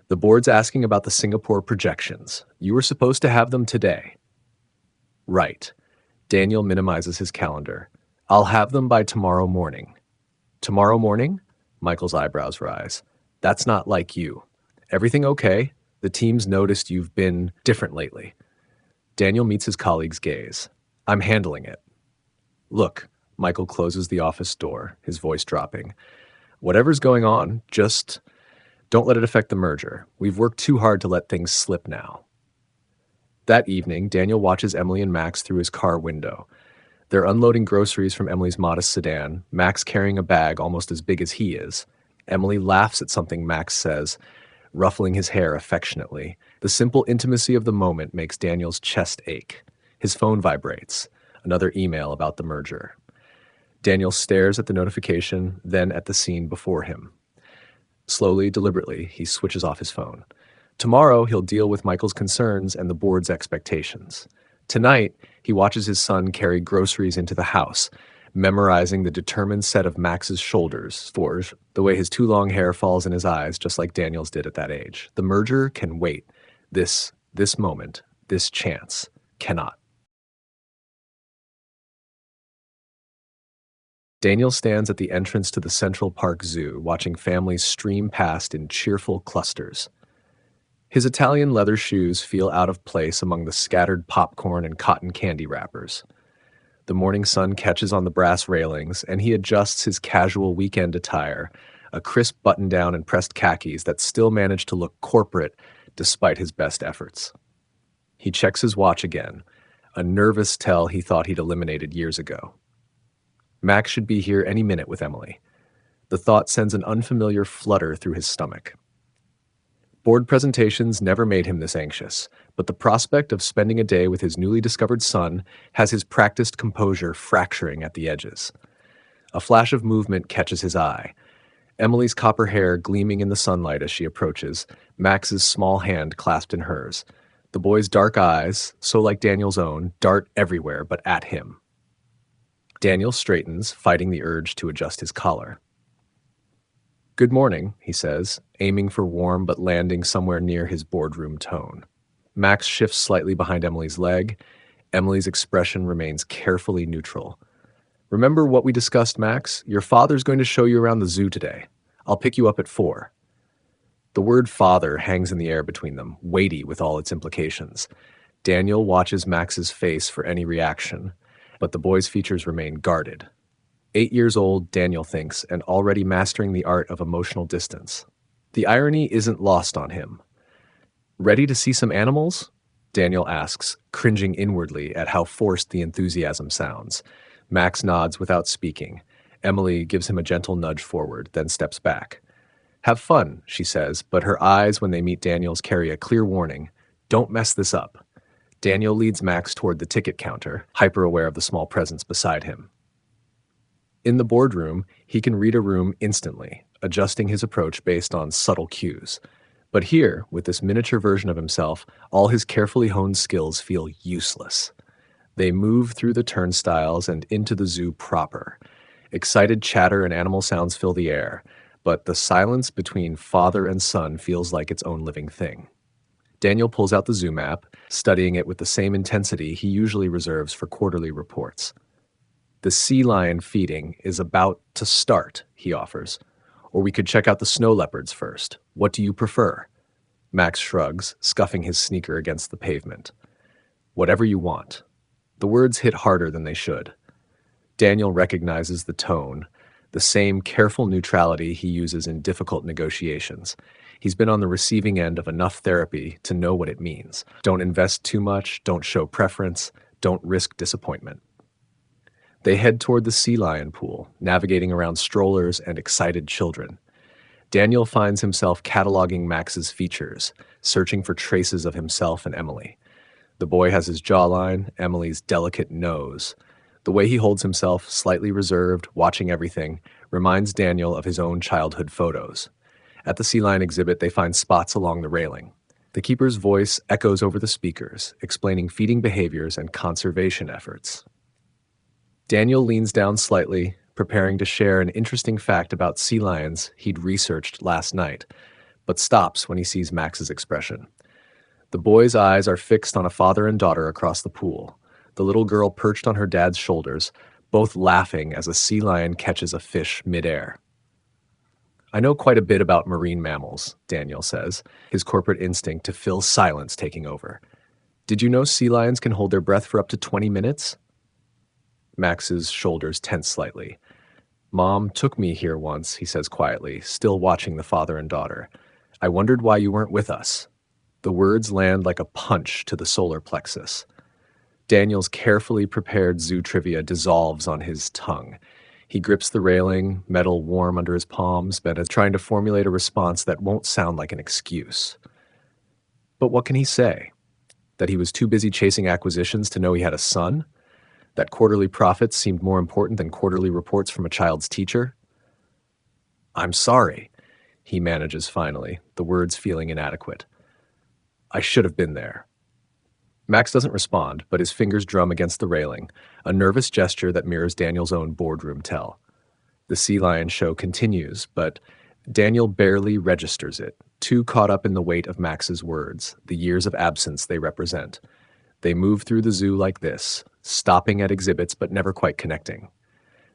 "The board's asking about the Singapore projections. You were supposed to have them today." "Right." Daniel minimizes his calendar. "I'll have them by tomorrow morning." "Tomorrow morning?" Michael's eyebrows rise. "That's not like you. Everything okay? The team's noticed you've been different lately." Daniel meets his colleague's gaze. "I'm handling it." "Look," Michael closes the office door, his voice dropping. "Whatever's going on, just don't let it affect the merger. We've worked too hard to let things slip now." That evening, Daniel watches Emily and Max through his car window. They're unloading groceries from Emily's modest sedan, Max carrying a bag almost as big as he is. Emily laughs at something Max says, ruffling his hair affectionately. The simple intimacy of the moment makes Daniel's chest ache. His phone vibrates. Another email about the merger. Daniel stares at the notification, then at the scene before him. Slowly, deliberately, he switches off his phone. Tomorrow, he'll deal with Michael's concerns and the board's expectations. Tonight, he watches his son carry groceries into the house, memorizing the determined set of Max's shoulders, Forge, the way his too long hair falls in his eyes, just like Daniel's did at that age. The merger can wait. This moment, this chance, cannot. Daniel stands at the entrance to the Central Park Zoo, watching families stream past in cheerful clusters. His Italian leather shoes feel out of place among the scattered popcorn and cotton candy wrappers. The morning sun catches on the brass railings, and he adjusts his casual weekend attire, a crisp button-down and pressed khakis that still manage to look corporate despite his best efforts. He checks his watch again, a nervous tell he thought he'd eliminated years ago. Max should be here any minute with Emily. The thought sends an unfamiliar flutter through his stomach. Board presentations never made him this anxious, but the prospect of spending a day with his newly discovered son has his practiced composure fracturing at the edges. A flash of movement catches his eye. Emily's copper hair gleaming in the sunlight as she approaches, Max's small hand clasped in hers. The boy's dark eyes, so like Daniel's own, dart everywhere but at him. Daniel straightens, fighting the urge to adjust his collar. "Good morning," he says, aiming for warm but landing somewhere near his boardroom tone. Max shifts slightly behind Emily's leg. Emily's expression remains carefully neutral. "Remember what we discussed, Max? Your father's going to show you around the zoo today. I'll pick you up at 4. The word father hangs in the air between them, weighty with all its implications. Daniel watches Max's face for any reaction, but the boy's features remain guarded. 8 years old, Daniel thinks, and already mastering the art of emotional distance. The irony isn't lost on him. "Ready to see some animals?" Daniel asks, cringing inwardly at how forced the enthusiasm sounds. Max nods without speaking. Emily gives him a gentle nudge forward, then steps back. "Have fun," she says, but her eyes when they meet Daniel's carry a clear warning. "Don't mess this up." Daniel leads Max toward the ticket counter, hyper-aware of the small presence beside him. In the boardroom, he can read a room instantly, adjusting his approach based on subtle cues. But here, with this miniature version of himself, all his carefully honed skills feel useless. They move through the turnstiles and into the zoo proper. Excited chatter and animal sounds fill the air, but the silence between father and son feels like its own living thing. Daniel pulls out the zoo map, studying it with the same intensity he usually reserves for quarterly reports. The sea lion feeding is about to start, he offers. Or we could check out the snow leopards first. What do you prefer? Max shrugs, scuffing his sneaker against the pavement. Whatever you want. The words hit harder than they should. Daniel recognizes the tone, the same careful neutrality he uses in difficult negotiations. He's been on the receiving end of enough therapy to know what it means. Don't invest too much, don't show preference, don't risk disappointment. They head toward the sea lion pool, navigating around strollers and excited children. Daniel finds himself cataloging Max's features, searching for traces of himself and Emily. The boy has his jawline, Emily's delicate nose. The way he holds himself, slightly reserved, watching everything, reminds Daniel of his own childhood photos. At the sea lion exhibit, they find spots along the railing. The keeper's voice echoes over the speakers, explaining feeding behaviors and conservation efforts. Daniel leans down slightly, preparing to share an interesting fact about sea lions he'd researched last night, but stops when he sees Max's expression. The boy's eyes are fixed on a father and daughter across the pool, the little girl perched on her dad's shoulders, both laughing as a sea lion catches a fish midair. I know quite a bit about marine mammals, Daniel says, his corporate instinct to fill silence taking over. Did you know sea lions can hold their breath for up to 20 minutes? Max's shoulders tense slightly. Mom took me here once, he says quietly, still watching the father and daughter. I wondered why you weren't with us. The words land like a punch to the solar plexus. Daniel's carefully prepared zoo trivia dissolves on his tongue. He grips the railing, metal warm under his palms, but is trying to formulate a response that won't sound like an excuse. But what can he say? That he was too busy chasing acquisitions to know he had a son? That quarterly profits seemed more important than quarterly reports from a child's teacher? I'm sorry, he manages finally, the words feeling inadequate. I should have been there. Max doesn't respond, but his fingers drum against the railing, a nervous gesture that mirrors Daniel's own boardroom tell. The sea lion show continues, but Daniel barely registers it, too caught up in the weight of Max's words, the years of absence they represent. They move through the zoo like this, stopping at exhibits but never quite connecting.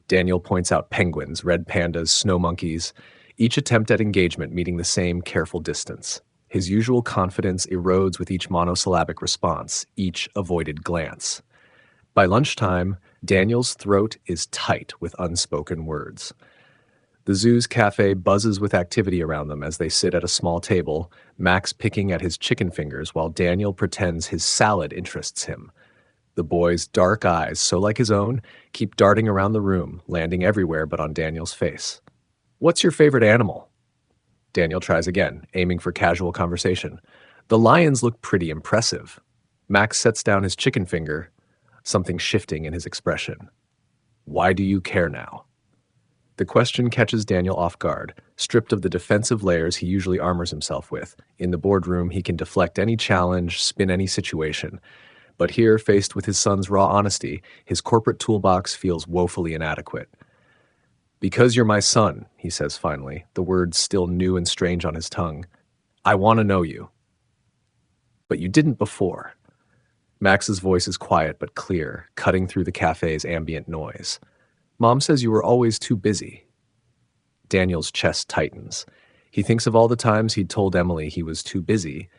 Daniel points out penguins, red pandas, snow monkeys, each attempt at engagement meeting the same careful distance. His usual confidence erodes with each monosyllabic response, each avoided glance. By lunchtime, Daniel's throat is tight with unspoken words. The zoo's cafe buzzes with activity around them as they sit at a small table, Max picking at his chicken fingers while Daniel pretends his salad interests him. The boy's dark eyes, so like his own, keep darting around the room, landing everywhere but on Daniel's face. What's your favorite animal? Daniel tries again, aiming for casual conversation. The lions look pretty impressive. Max sets down his chicken finger, something shifting in his expression. Why do you care now? The question catches Daniel off guard, stripped of the defensive layers he usually armors himself with. In the boardroom, he can deflect any challenge, spin any situation. But here, faced with his son's raw honesty, his corporate toolbox feels woefully inadequate. Because you're my son, he says finally, the words still new and strange on his tongue. I want to know you. But you didn't before. Max's voice is quiet but clear, cutting through the cafe's ambient noise. Mom says you were always too busy. Daniel's chest tightens. He thinks of all the times he'd told Emily he was too busy.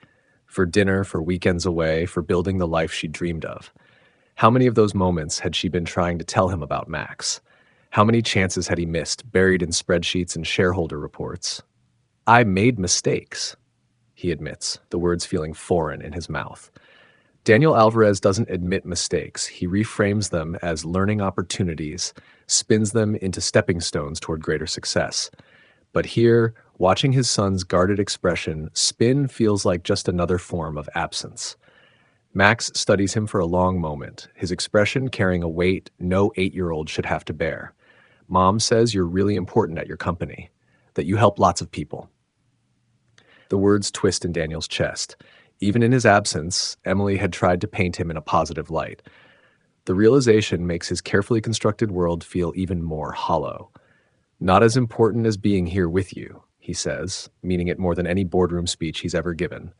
For dinner, for weekends away, for building the life she dreamed of. How many of those moments had she been trying to tell him about Max? How many chances had he missed, buried in spreadsheets and shareholder reports? I made mistakes, he admits, the words feeling foreign in his mouth. Daniel Alvarez doesn't admit mistakes. He reframes them as learning opportunities, spins them into stepping stones toward greater success. But here, watching his son's guarded expression, spin feels like just another form of absence. Max studies him for a long moment, his expression carrying a weight no 8-year-old should have to bear. Mom says you're really important at your company, that you help lots of people. The words twist in Daniel's chest. Even in his absence, Emily had tried to paint him in a positive light. The realization makes his carefully constructed world feel even more hollow. Not as important as being here with you, he says, meaning it more than any boardroom speech he's ever given.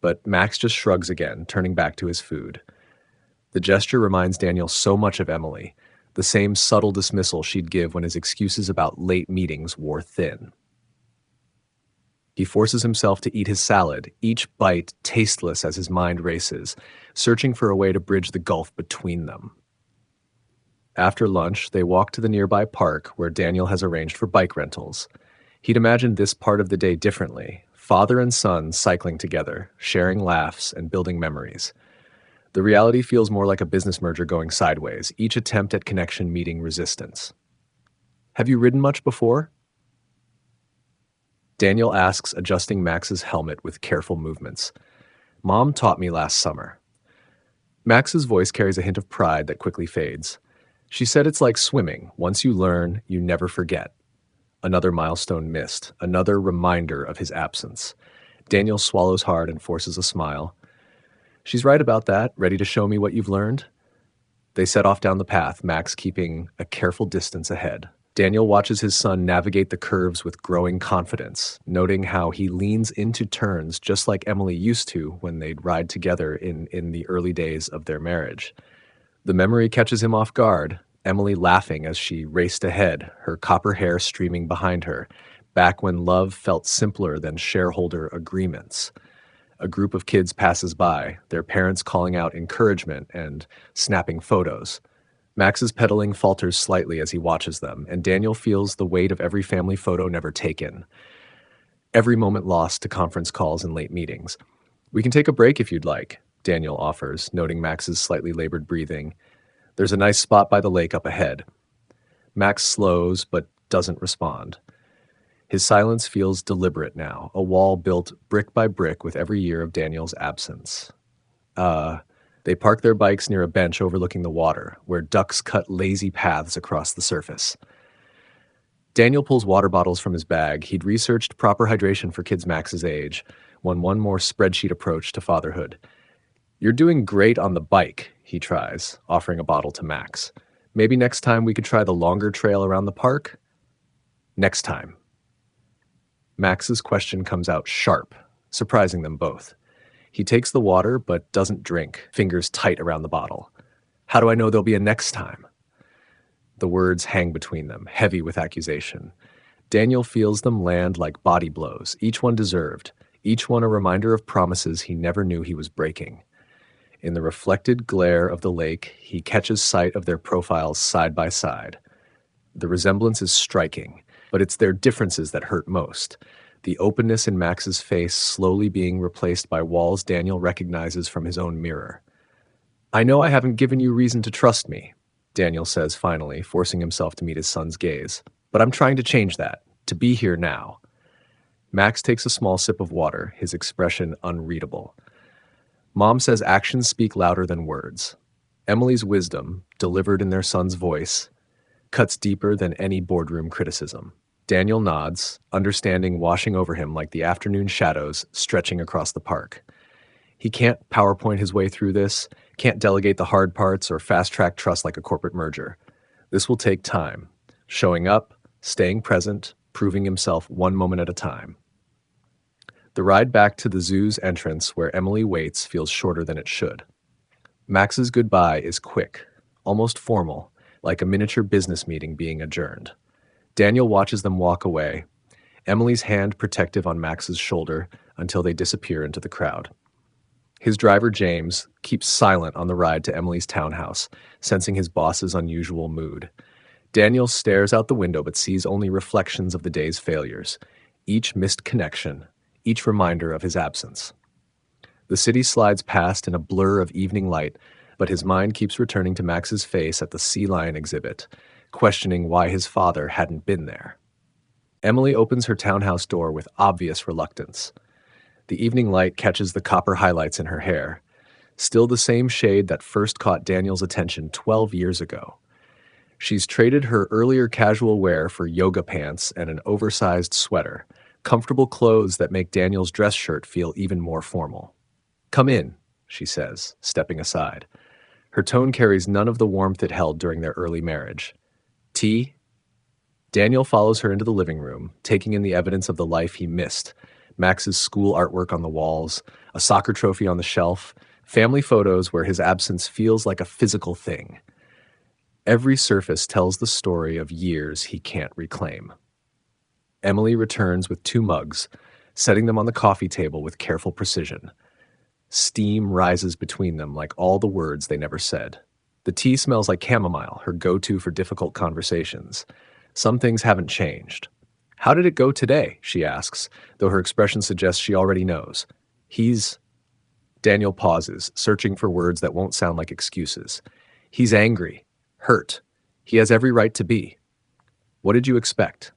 But Max just shrugs again, turning back to his food. The gesture reminds Daniel so much of Emily, the same subtle dismissal she'd give when his excuses about late meetings wore thin. He forces himself to eat his salad, each bite tasteless as his mind races, searching for a way to bridge the gulf between them. After lunch, they walk to the nearby park where Daniel has arranged for bike rentals. He'd imagined this part of the day differently, father and son cycling together, sharing laughs and building memories. The reality feels more like a business merger going sideways, each attempt at connection meeting resistance. Have you ridden much before? Daniel asks, adjusting Max's helmet with careful movements. Mom taught me last summer. Max's voice carries a hint of pride that quickly fades. She said it's like swimming. Once you learn, you never forget. Another milestone missed, another reminder of his absence. Daniel swallows hard and forces a smile. She's right about that, ready to show me what you've learned. They set off down the path, Max keeping a careful distance ahead. Daniel watches his son navigate the curves with growing confidence, noting how he leans into turns just like Emily used to when they'd ride together in the early days of their marriage. The memory catches him off guard, Emily laughing as she raced ahead, her copper hair streaming behind her, back when love felt simpler than shareholder agreements. A group of kids passes by, their parents calling out encouragement and snapping photos. Max's pedaling falters slightly as he watches them, and Daniel feels the weight of every family photo never taken. Every moment lost to conference calls and late meetings. We can take a break if you'd like, Daniel offers, noting Max's slightly labored breathing. There's a nice spot by the lake up ahead. Max slows but doesn't respond. His silence feels deliberate now, a wall built brick by brick with every year of Daniel's absence. They park their bikes near a bench overlooking the water, where ducks cut lazy paths across the surface. Daniel pulls water bottles from his bag. He'd researched proper hydration for kids Max's age, one more spreadsheet approach to fatherhood. You're doing great on the bike, he tries, offering a bottle to Max. Maybe next time we could try the longer trail around the park? Next time. Max's question comes out sharp, surprising them both. He takes the water, but doesn't drink, fingers tight around the bottle. How do I know there'll be a next time? The words hang between them, heavy with accusation. Daniel feels them land like body blows, each one deserved, each one a reminder of promises he never knew he was breaking. In the reflected glare of the lake, he catches sight of their profiles side by side. The resemblance is striking, but it's their differences that hurt most. The openness in Max's face slowly being replaced by walls Daniel recognizes from his own mirror. I know I haven't given you reason to trust me, Daniel says finally, forcing himself to meet his son's gaze. But I'm trying to change that, to be here now. Max takes a small sip of water, his expression unreadable. Mom says actions speak louder than words. Emily's wisdom, delivered in their son's voice, cuts deeper than any boardroom criticism. Daniel nods, understanding washing over him like the afternoon shadows stretching across the park. He can't PowerPoint his way through this, can't delegate the hard parts or fast-track trust like a corporate merger. This will take time, showing up, staying present, proving himself one moment at a time. The ride back to the zoo's entrance where Emily waits feels shorter than it should. Max's goodbye is quick, almost formal, like a miniature business meeting being adjourned. Daniel watches them walk away, Emily's hand protective on Max's shoulder until they disappear into the crowd. His driver, James, keeps silent on the ride to Emily's townhouse, sensing his boss's unusual mood. Daniel stares out the window but sees only reflections of the day's failures, each missed connection, each reminder of his absence. The city slides past in a blur of evening light, but his mind keeps returning to Max's face at the sea lion exhibit, questioning why his father hadn't been there. Emily opens her townhouse door with obvious reluctance. The evening light catches the copper highlights in her hair, still the same shade that first caught Daniel's attention 12 years ago. She's traded her earlier casual wear for yoga pants and an oversized sweater, comfortable clothes that make Daniel's dress shirt feel even more formal. "Come in," she says, stepping aside. Her tone carries none of the warmth it held during their early marriage. "Tea?" Daniel follows her into the living room, taking in the evidence of the life he missed. Max's school artwork on the walls, a soccer trophy on the shelf, family photos where his absence feels like a physical thing. Every surface tells the story of years he can't reclaim. Emily returns with 2 mugs, setting them on the coffee table with careful precision. Steam rises between them like all the words they never said. The tea smells like chamomile, her go-to for difficult conversations. Some things haven't changed. "How did it go today?" she asks, though her expression suggests she already knows. Daniel pauses, searching for words that won't sound like excuses. "He's angry, hurt. He has every right to be." "What did you expect?"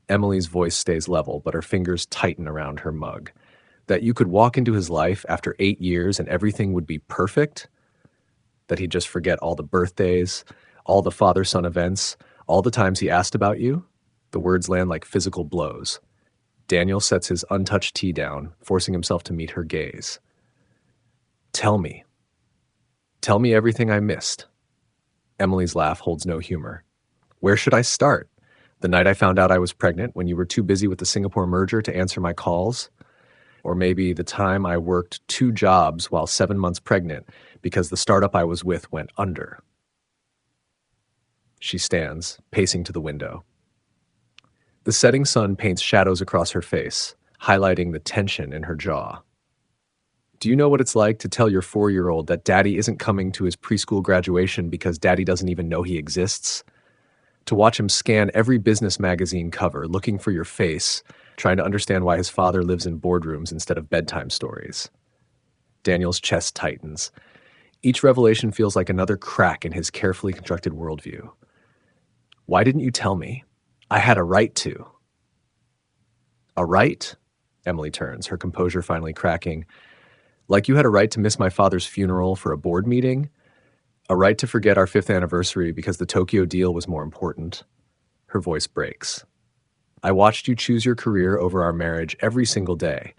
Emily's voice stays level, but her fingers tighten around her mug. That you could walk into his life after 8 years and everything would be perfect? That he'd just forget all the birthdays, all the father-son events, all the times he asked about you? The words land like physical blows. Daniel sets his untouched tea down, forcing himself to meet her gaze. "Tell me. Tell me everything I missed." Emily's laugh holds no humor. "Where should I start? The night I found out I was pregnant when you were too busy with the Singapore merger to answer my calls? Or maybe the time I worked 2 jobs while 7 months pregnant because the startup I was with went under." She stands, pacing to the window. The setting sun paints shadows across her face, highlighting the tension in her jaw. "Do you know what it's like to tell your 4-year-old that daddy isn't coming to his preschool graduation because daddy doesn't even know he exists? To watch him scan every business magazine cover looking for your face, trying to understand why his father lives in boardrooms instead of bedtime stories?" Daniel's chest tightens. Each revelation feels like another crack in his carefully constructed worldview. "Why didn't you tell me? I had a right to." "A right?" Emily turns, her composure finally cracking. "Like you had a right to miss my father's funeral for a board meeting? A right to forget our 5th anniversary because the Tokyo deal was more important?" Her voice breaks. "I watched you choose your career over our marriage every single day.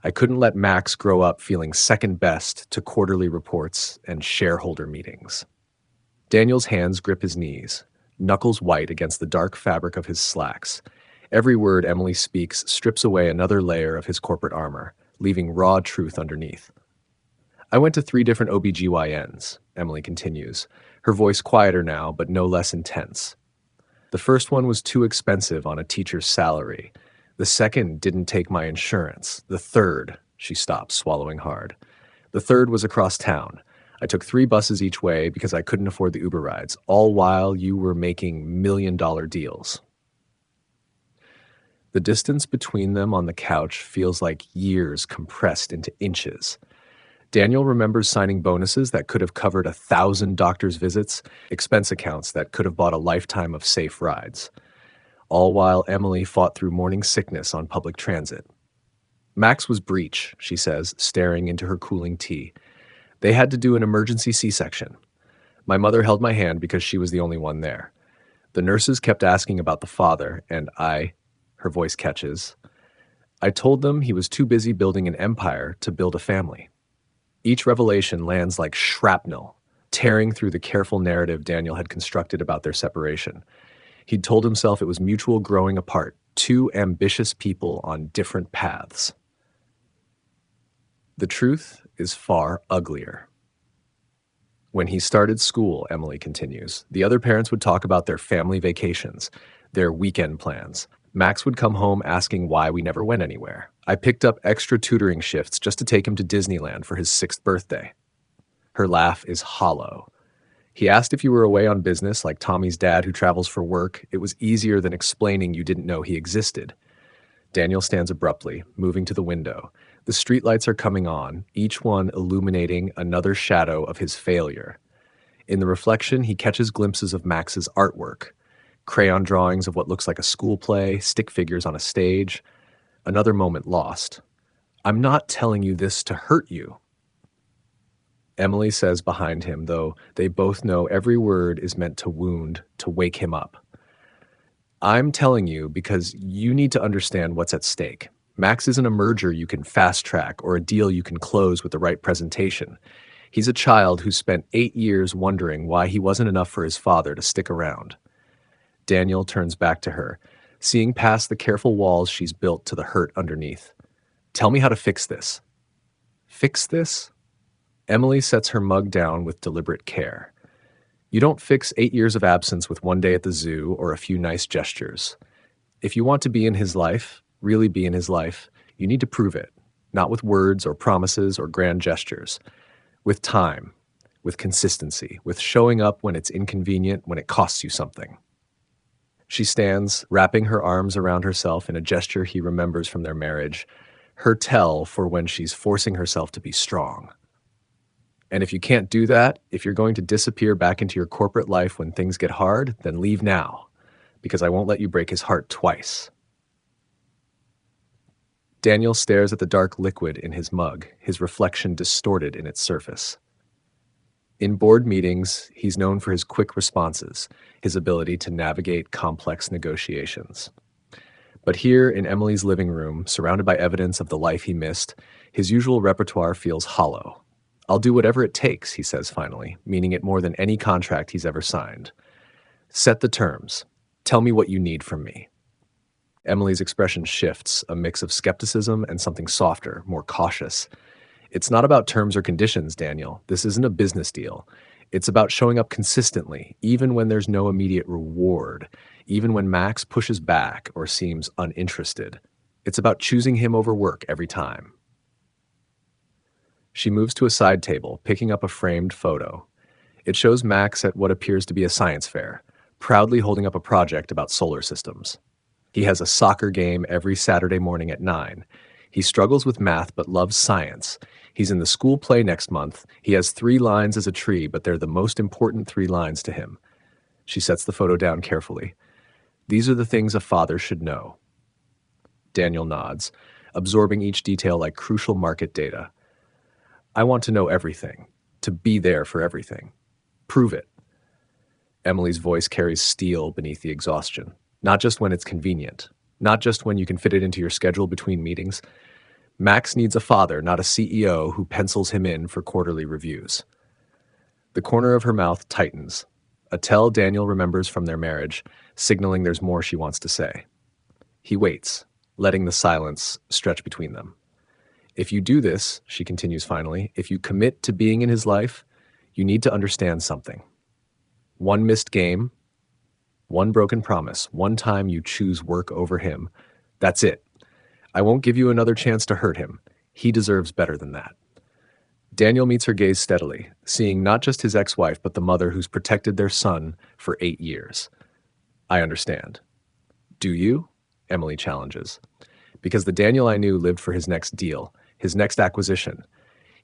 I couldn't let Max grow up feeling second best to quarterly reports and shareholder meetings." Daniel's hands grip his knees, knuckles white against the dark fabric of his slacks. Every word Emily speaks strips away another layer of his corporate armor, leaving raw truth underneath. "I went to 3 different OBGYNs, Emily continues, her voice quieter now but no less intense. "The first one was too expensive on a teacher's salary. The second didn't take my insurance. The third," she stops, swallowing hard. "The third was across town. I took 3 buses each way because I couldn't afford the Uber rides, all while you were making million-dollar deals." The distance between them on the couch feels like years compressed into inches. Daniel remembers signing bonuses that could have covered 1,000 doctor's visits, expense accounts that could have bought a lifetime of safe rides. All while Emily fought through morning sickness on public transit. "Max was breech," she says, staring into her cooling tea. "They had to do an emergency C-section. My mother held my hand because she was the only one there. The nurses kept asking about the father, and her voice catches, I told them he was too busy building an empire to build a family." Each revelation lands like shrapnel, tearing through the careful narrative Daniel had constructed about their separation. He'd told himself it was mutual growing apart, 2 ambitious people on different paths. The truth is far uglier. When he started school, Emily continues, the other parents would talk about their family vacations, their weekend plans. Max would come home asking why we never went anywhere. I picked up extra tutoring shifts just to take him to Disneyland for his 6th birthday. Her laugh is hollow. He asked if you were away on business like Tommy's dad who travels for work. It was easier than explaining you didn't know he existed. Daniel stands abruptly, moving to the window. The streetlights are coming on, each one illuminating another shadow of his failure. In the reflection, he catches glimpses of Max's artwork. Crayon drawings of what looks like a school play, stick figures on a stage. Another moment lost. "I'm not telling you this to hurt you." Emily says behind him, though they both know every word is meant to wound, to wake him up. I'm telling you because you need to understand what's at stake. Max isn't a merger you can fast track or a deal you can close with the right presentation. He's a child who spent 8 years wondering why he wasn't enough for his father to stick around. Daniel turns back to her, seeing past the careful walls she's built to the hurt underneath. Tell me how to fix this. Fix this? Emily sets her mug down with deliberate care. You don't fix 8 years of absence with one day at the zoo or a few nice gestures. If you want to be in his life, really be in his life, you need to prove it, not with words or promises or grand gestures, with time, with consistency, with showing up when it's inconvenient, when it costs you something. She stands, wrapping her arms around herself in a gesture he remembers from their marriage, her tell for when she's forcing herself to be strong. And if you can't do that, if you're going to disappear back into your corporate life when things get hard, then leave now, because I won't let you break his heart twice. Daniel stares at the dark liquid in his mug, his reflection distorted in its surface. In board meetings, he's known for his quick responses, his ability to navigate complex negotiations. But here in Emily's living room, surrounded by evidence of the life he missed, his usual repertoire feels hollow. I'll do whatever it takes, he says finally, meaning it more than any contract he's ever signed. Set the terms. Tell me what you need from me. Emily's expression shifts, a mix of skepticism and something softer, more cautious. It's not about terms or conditions, Daniel. This isn't a business deal. It's about showing up consistently, even when there's no immediate reward, even when Max pushes back or seems uninterested. It's about choosing him over work every time. She moves to a side table, picking up a framed photo. It shows Max at what appears to be a science fair, proudly holding up a project about solar systems. He has a soccer game every Saturday morning at 9. He struggles with math but loves science. He's in the school play next month. He has 3 lines as a tree, but they're the most important 3 lines to him. She sets the photo down carefully. These are the things a father should know. Daniel nods, absorbing each detail like crucial market data. I want to know everything, to be there for everything. Prove it. Emily's voice carries steel beneath the exhaustion, not just when it's convenient, not just when you can fit it into your schedule between meetings. Max needs a father, not a CEO who pencils him in for quarterly reviews. The corner of her mouth tightens, a tell Daniel remembers from their marriage, signaling there's more she wants to say. He waits, letting the silence stretch between them. If you do this, she continues finally, if you commit to being in his life, you need to understand something. One missed game, one broken promise, one time you choose work over him. That's it. I won't give you another chance to hurt him. He deserves better than that. Daniel meets her gaze steadily, seeing not just his ex-wife, but the mother who's protected their son for 8 years. I understand. Do you? Emily challenges. Because the Daniel I knew lived for his next deal, his next acquisition.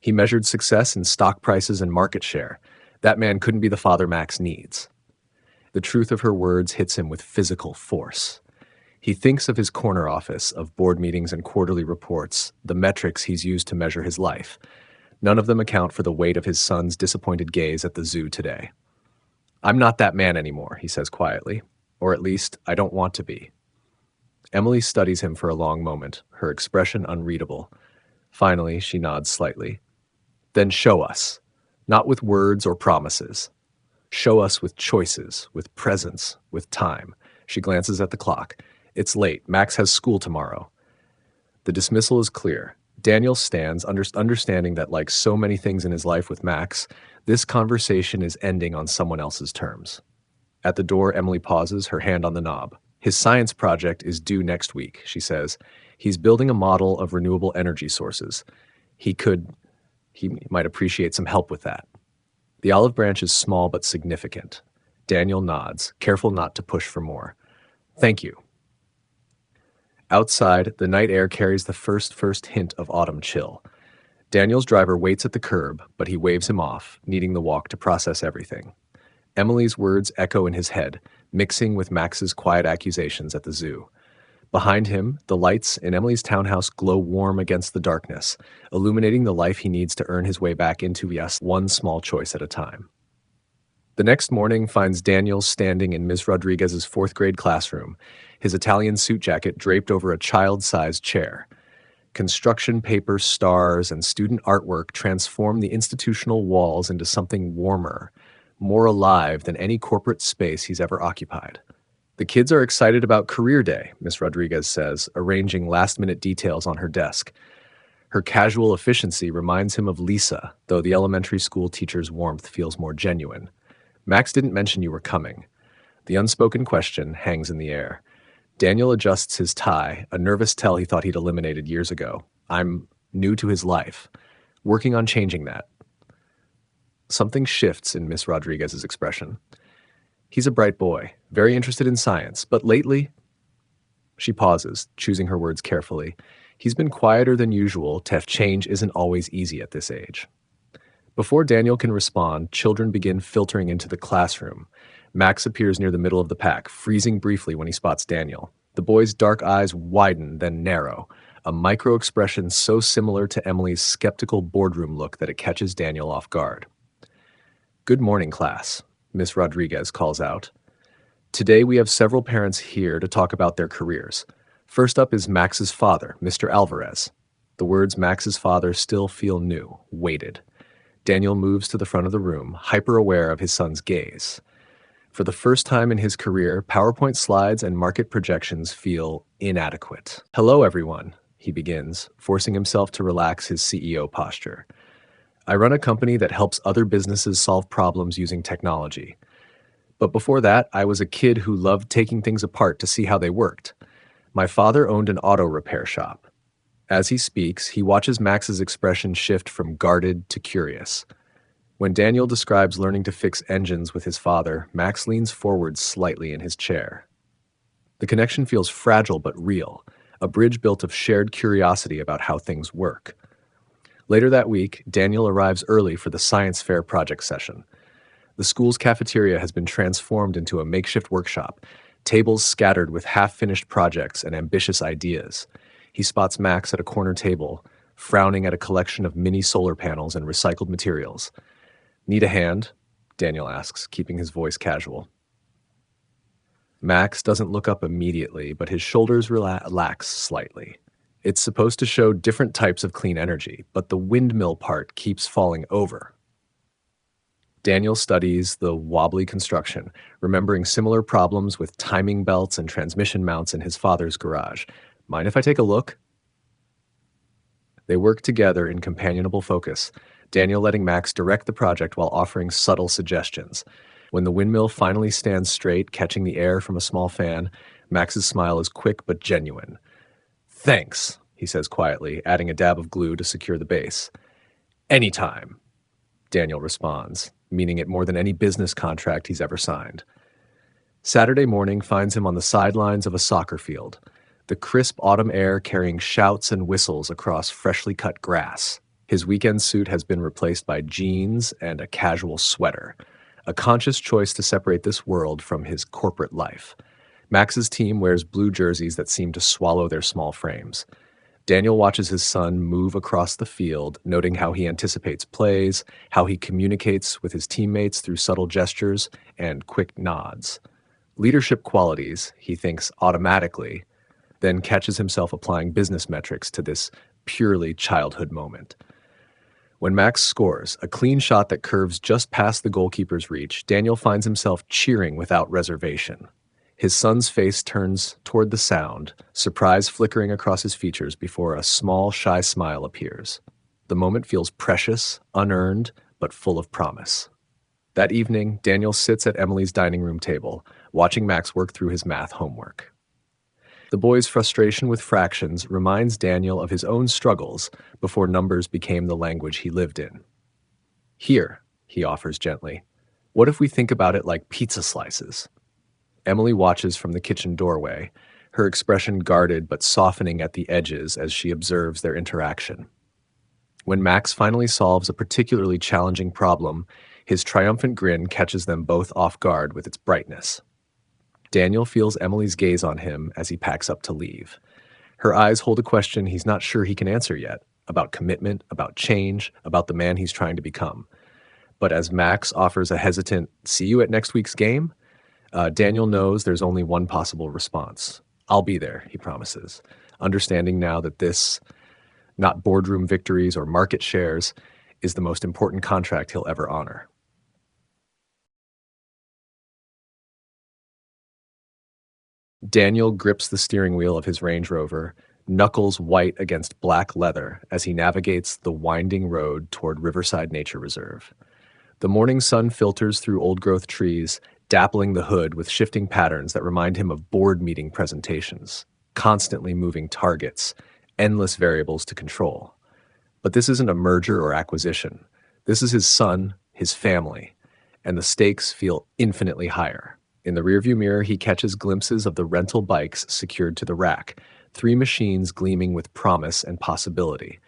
He measured success in stock prices and market share. That man couldn't be the father Max needs. The truth of her words hits him with physical force. He thinks of his corner office, of board meetings and quarterly reports, the metrics he's used to measure his life. None of them account for the weight of his son's disappointed gaze at the zoo today. I'm not that man anymore, he says quietly. Or at least, I don't want to be. Emily studies him for a long moment, her expression unreadable. Finally, she nods slightly. Then show us. Not with words or promises. Show us with choices, with presence, with time. She glances at the clock. It's late. Max has school tomorrow. The dismissal is clear. Daniel stands, understanding that like so many things in his life with Max, this conversation is ending on someone else's terms. At the door, Emily pauses, her hand on the knob. His science project is due next week, she says. He's building a model of renewable energy sources. He might appreciate some help with that. The olive branch is small but significant. Daniel nods, careful not to push for more. Thank you. Outside, the night air carries the first hint of autumn chill. Daniel's driver waits at the curb, but he waves him off, needing the walk to process everything. Emily's words echo in his head, mixing with Max's quiet accusations at the zoo. Behind him, the lights in Emily's townhouse glow warm against the darkness, illuminating the life he needs to earn his way back into yes, one small choice at a time. The next morning finds Daniel standing in Ms. Rodriguez's fourth grade classroom, his Italian suit jacket draped over a child-sized chair. Construction paper, stars, and student artwork transform the institutional walls into something warmer, more alive than any corporate space he's ever occupied. The kids are excited about Career Day, Ms. Rodriguez says, arranging last-minute details on her desk. Her casual efficiency reminds him of Lisa, though the elementary school teacher's warmth feels more genuine. Max didn't mention you were coming. The unspoken question hangs in the air. Daniel adjusts his tie, a nervous tell he thought he'd eliminated years ago. I'm new to his life, working on changing that. Something shifts in Miss Rodriguez's expression. He's a bright boy, very interested in science, but lately... She pauses, choosing her words carefully. He's been quieter than usual. Change isn't always easy at this age. Before Daniel can respond, children begin filtering into the classroom. Max appears near the middle of the pack, freezing briefly when he spots Daniel. The boy's dark eyes widen, then narrow, a micro-expression so similar to Emily's skeptical boardroom look that it catches Daniel off guard. Good morning, class, Miss Rodriguez calls out. Today we have several parents here to talk about their careers. First up is Max's father, Mr. Alvarez. The words Max's father still feel new, weighted. Daniel moves to the front of the room, hyper-aware of his son's gaze. For the first time in his career, PowerPoint slides and market projections feel inadequate. Hello, everyone, he begins, forcing himself to relax his CEO posture. I run a company that helps other businesses solve problems using technology. But before that, I was a kid who loved taking things apart to see how they worked. My father owned an auto repair shop. As he speaks, he watches Max's expression shift from guarded to curious. When Daniel describes learning to fix engines with his father, Max leans forward slightly in his chair. The connection feels fragile but real, a bridge built of shared curiosity about how things work. Later that week, Daniel arrives early for the science fair project session. The school's cafeteria has been transformed into a makeshift workshop, tables scattered with half-finished projects and ambitious ideas. He spots Max at a corner table, frowning at a collection of mini solar panels and recycled materials. Need a hand? Daniel asks, keeping his voice casual. Max doesn't look up immediately, but his shoulders relax slightly. It's supposed to show different types of clean energy, but the windmill part keeps falling over. Daniel studies the wobbly construction, remembering similar problems with timing belts and transmission mounts in his father's garage. Mind if I take a look? They work together in companionable focus, Daniel letting Max direct the project while offering subtle suggestions. When the windmill finally stands straight, catching the air from a small fan, Max's smile is quick but genuine. Thanks, he says quietly, adding a dab of glue to secure the base. Anytime, Daniel responds, meaning it more than any business contract he's ever signed. Saturday morning finds him on the sidelines of a soccer field, the crisp autumn air carrying shouts and whistles across freshly cut grass. His weekend suit has been replaced by jeans and a casual sweater, a conscious choice to separate this world from his corporate life. Max's team wears blue jerseys that seem to swallow their small frames. Daniel watches his son move across the field, noting how he anticipates plays, how he communicates with his teammates through subtle gestures and quick nods. Leadership qualities, he thinks automatically, then catches himself applying business metrics to this purely childhood moment. When Max scores, a clean shot that curves just past the goalkeeper's reach, Daniel finds himself cheering without reservation. His son's face turns toward the sound, surprise flickering across his features before a small, shy smile appears. The moment feels precious, unearned, but full of promise. That evening, Daniel sits at Emily's dining room table, watching Max work through his math homework. The boy's frustration with fractions reminds Daniel of his own struggles before numbers became the language he lived in. Here, he offers gently, what if we think about it like pizza slices? Emily watches from the kitchen doorway, her expression guarded but softening at the edges as she observes their interaction. When Max finally solves a particularly challenging problem, his triumphant grin catches them both off guard with its brightness. Daniel feels Emily's gaze on him as he packs up to leave. Her eyes hold a question he's not sure he can answer yet, about commitment, about change, about the man he's trying to become. But as Max offers a hesitant, "See you at next week's game," Daniel knows there's only one possible response. "I'll be there," he promises, understanding now that this, not boardroom victories or market shares, is the most important contract he'll ever honor. Daniel grips the steering wheel of his Range Rover, knuckles white against black leather as he navigates the winding road toward Riverside Nature Reserve. The morning sun filters through old-growth trees, dappling the hood with shifting patterns that remind him of board meeting presentations, constantly moving targets, endless variables to control. But this isn't a merger or acquisition. This is his son, his family, and the stakes feel infinitely higher. In the rearview mirror, he catches glimpses of the rental bikes secured to the rack, 3 machines gleaming with promise and possibility.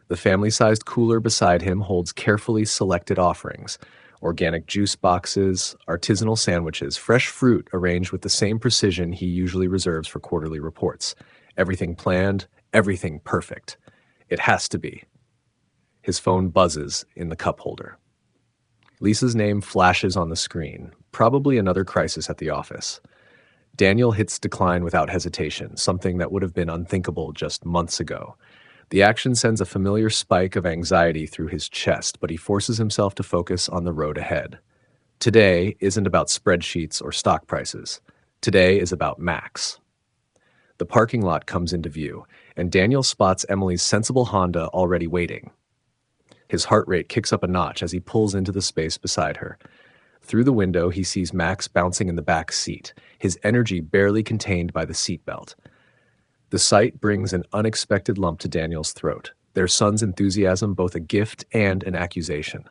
The family-sized cooler beside him holds carefully selected offerings: organic juice boxes, artisanal sandwiches, fresh fruit arranged with the same precision he usually reserves for quarterly reports. Everything planned, everything perfect. It has to be. His phone buzzes in the cup holder. Lisa's name flashes on the screen, probably another crisis at the office. Daniel hits decline without hesitation, something that would have been unthinkable just months ago. The action sends a familiar spike of anxiety through his chest, but he forces himself to focus on the road ahead. Today isn't about spreadsheets or stock prices. Today is about Max. The parking lot comes into view, and Daniel spots Emily's sensible Honda already waiting. His heart rate kicks up a notch as he pulls into the space beside her. Through the window, he sees Max bouncing in the back seat, his energy barely contained by the seatbelt. The sight brings an unexpected lump to Daniel's throat, their son's enthusiasm both a gift and an accusation.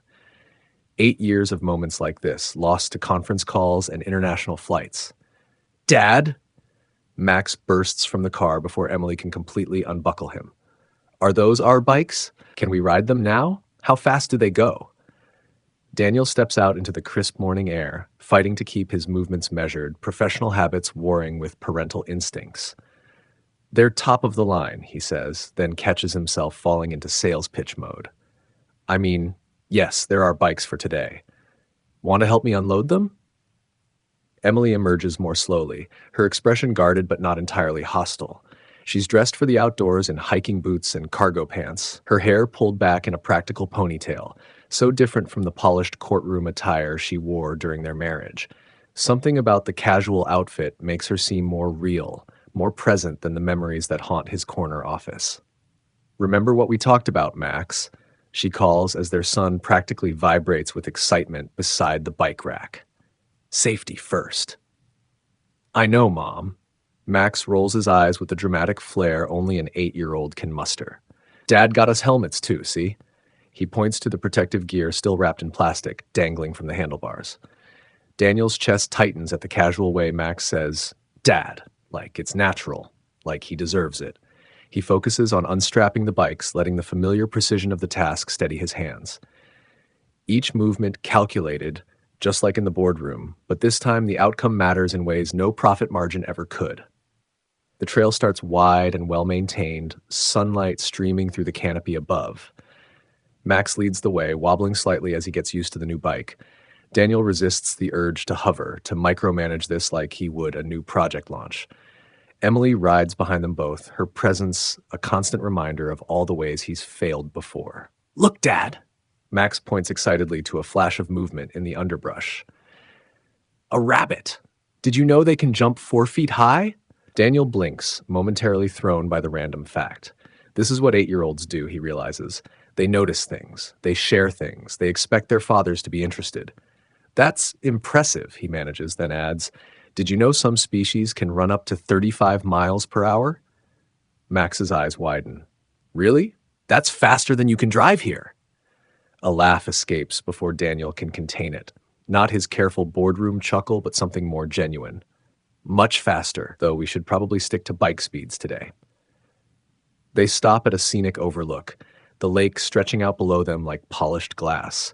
8 years of moments like this, lost to conference calls and international flights. "Dad!" Max bursts from the car before Emily can completely unbuckle him. "Are those our bikes? Can we ride them now? How fast do they go?" Daniel steps out into the crisp morning air, fighting to keep his movements measured, professional habits warring with parental instincts. "They're top of the line," he says, then catches himself falling into sales pitch mode. "I mean, yes, there are bikes for today. Want to help me unload them?" Emily emerges more slowly, her expression guarded but not entirely hostile. She's dressed for the outdoors in hiking boots and cargo pants, her hair pulled back in a practical ponytail, so different from the polished courtroom attire she wore during their marriage. Something about the casual outfit makes her seem more real, more present than the memories that haunt his corner office. "Remember what we talked about, Max?" she calls as their son practically vibrates with excitement beside the bike rack. "Safety first." "I know, Mom." Max rolls his eyes with the dramatic flair only an 8-year-old can muster. "Dad got us helmets too, see?" He points to the protective gear still wrapped in plastic, dangling from the handlebars. Daniel's chest tightens at the casual way Max says, "Dad," like it's natural, like he deserves it. He focuses on unstrapping the bikes, letting the familiar precision of the task steady his hands. Each movement calculated, just like in the boardroom, but this time the outcome matters in ways no profit margin ever could. The trail starts wide and well-maintained, sunlight streaming through the canopy above. Max leads the way, wobbling slightly as he gets used to the new bike. Daniel resists the urge to hover, to micromanage this like he would a new project launch. Emily rides behind them both, her presence a constant reminder of all the ways he's failed before. "Look, Dad!" Max points excitedly to a flash of movement in the underbrush. "A rabbit! Did you know they can jump 4 feet high?" Daniel blinks, momentarily thrown by the random fact. This is what 8-year-olds do, he realizes. They notice things, they share things, they expect their fathers to be interested. "That's impressive," he manages, then adds, "Did you know some species can run up to 35 miles per hour?" Max's eyes widen. "Really? That's faster than you can drive here." A laugh escapes before Daniel can contain it. Not his careful boardroom chuckle, but something more genuine. "Much faster, though we should probably stick to bike speeds today." They stop at a scenic overlook, the lake stretching out below them like polished glass.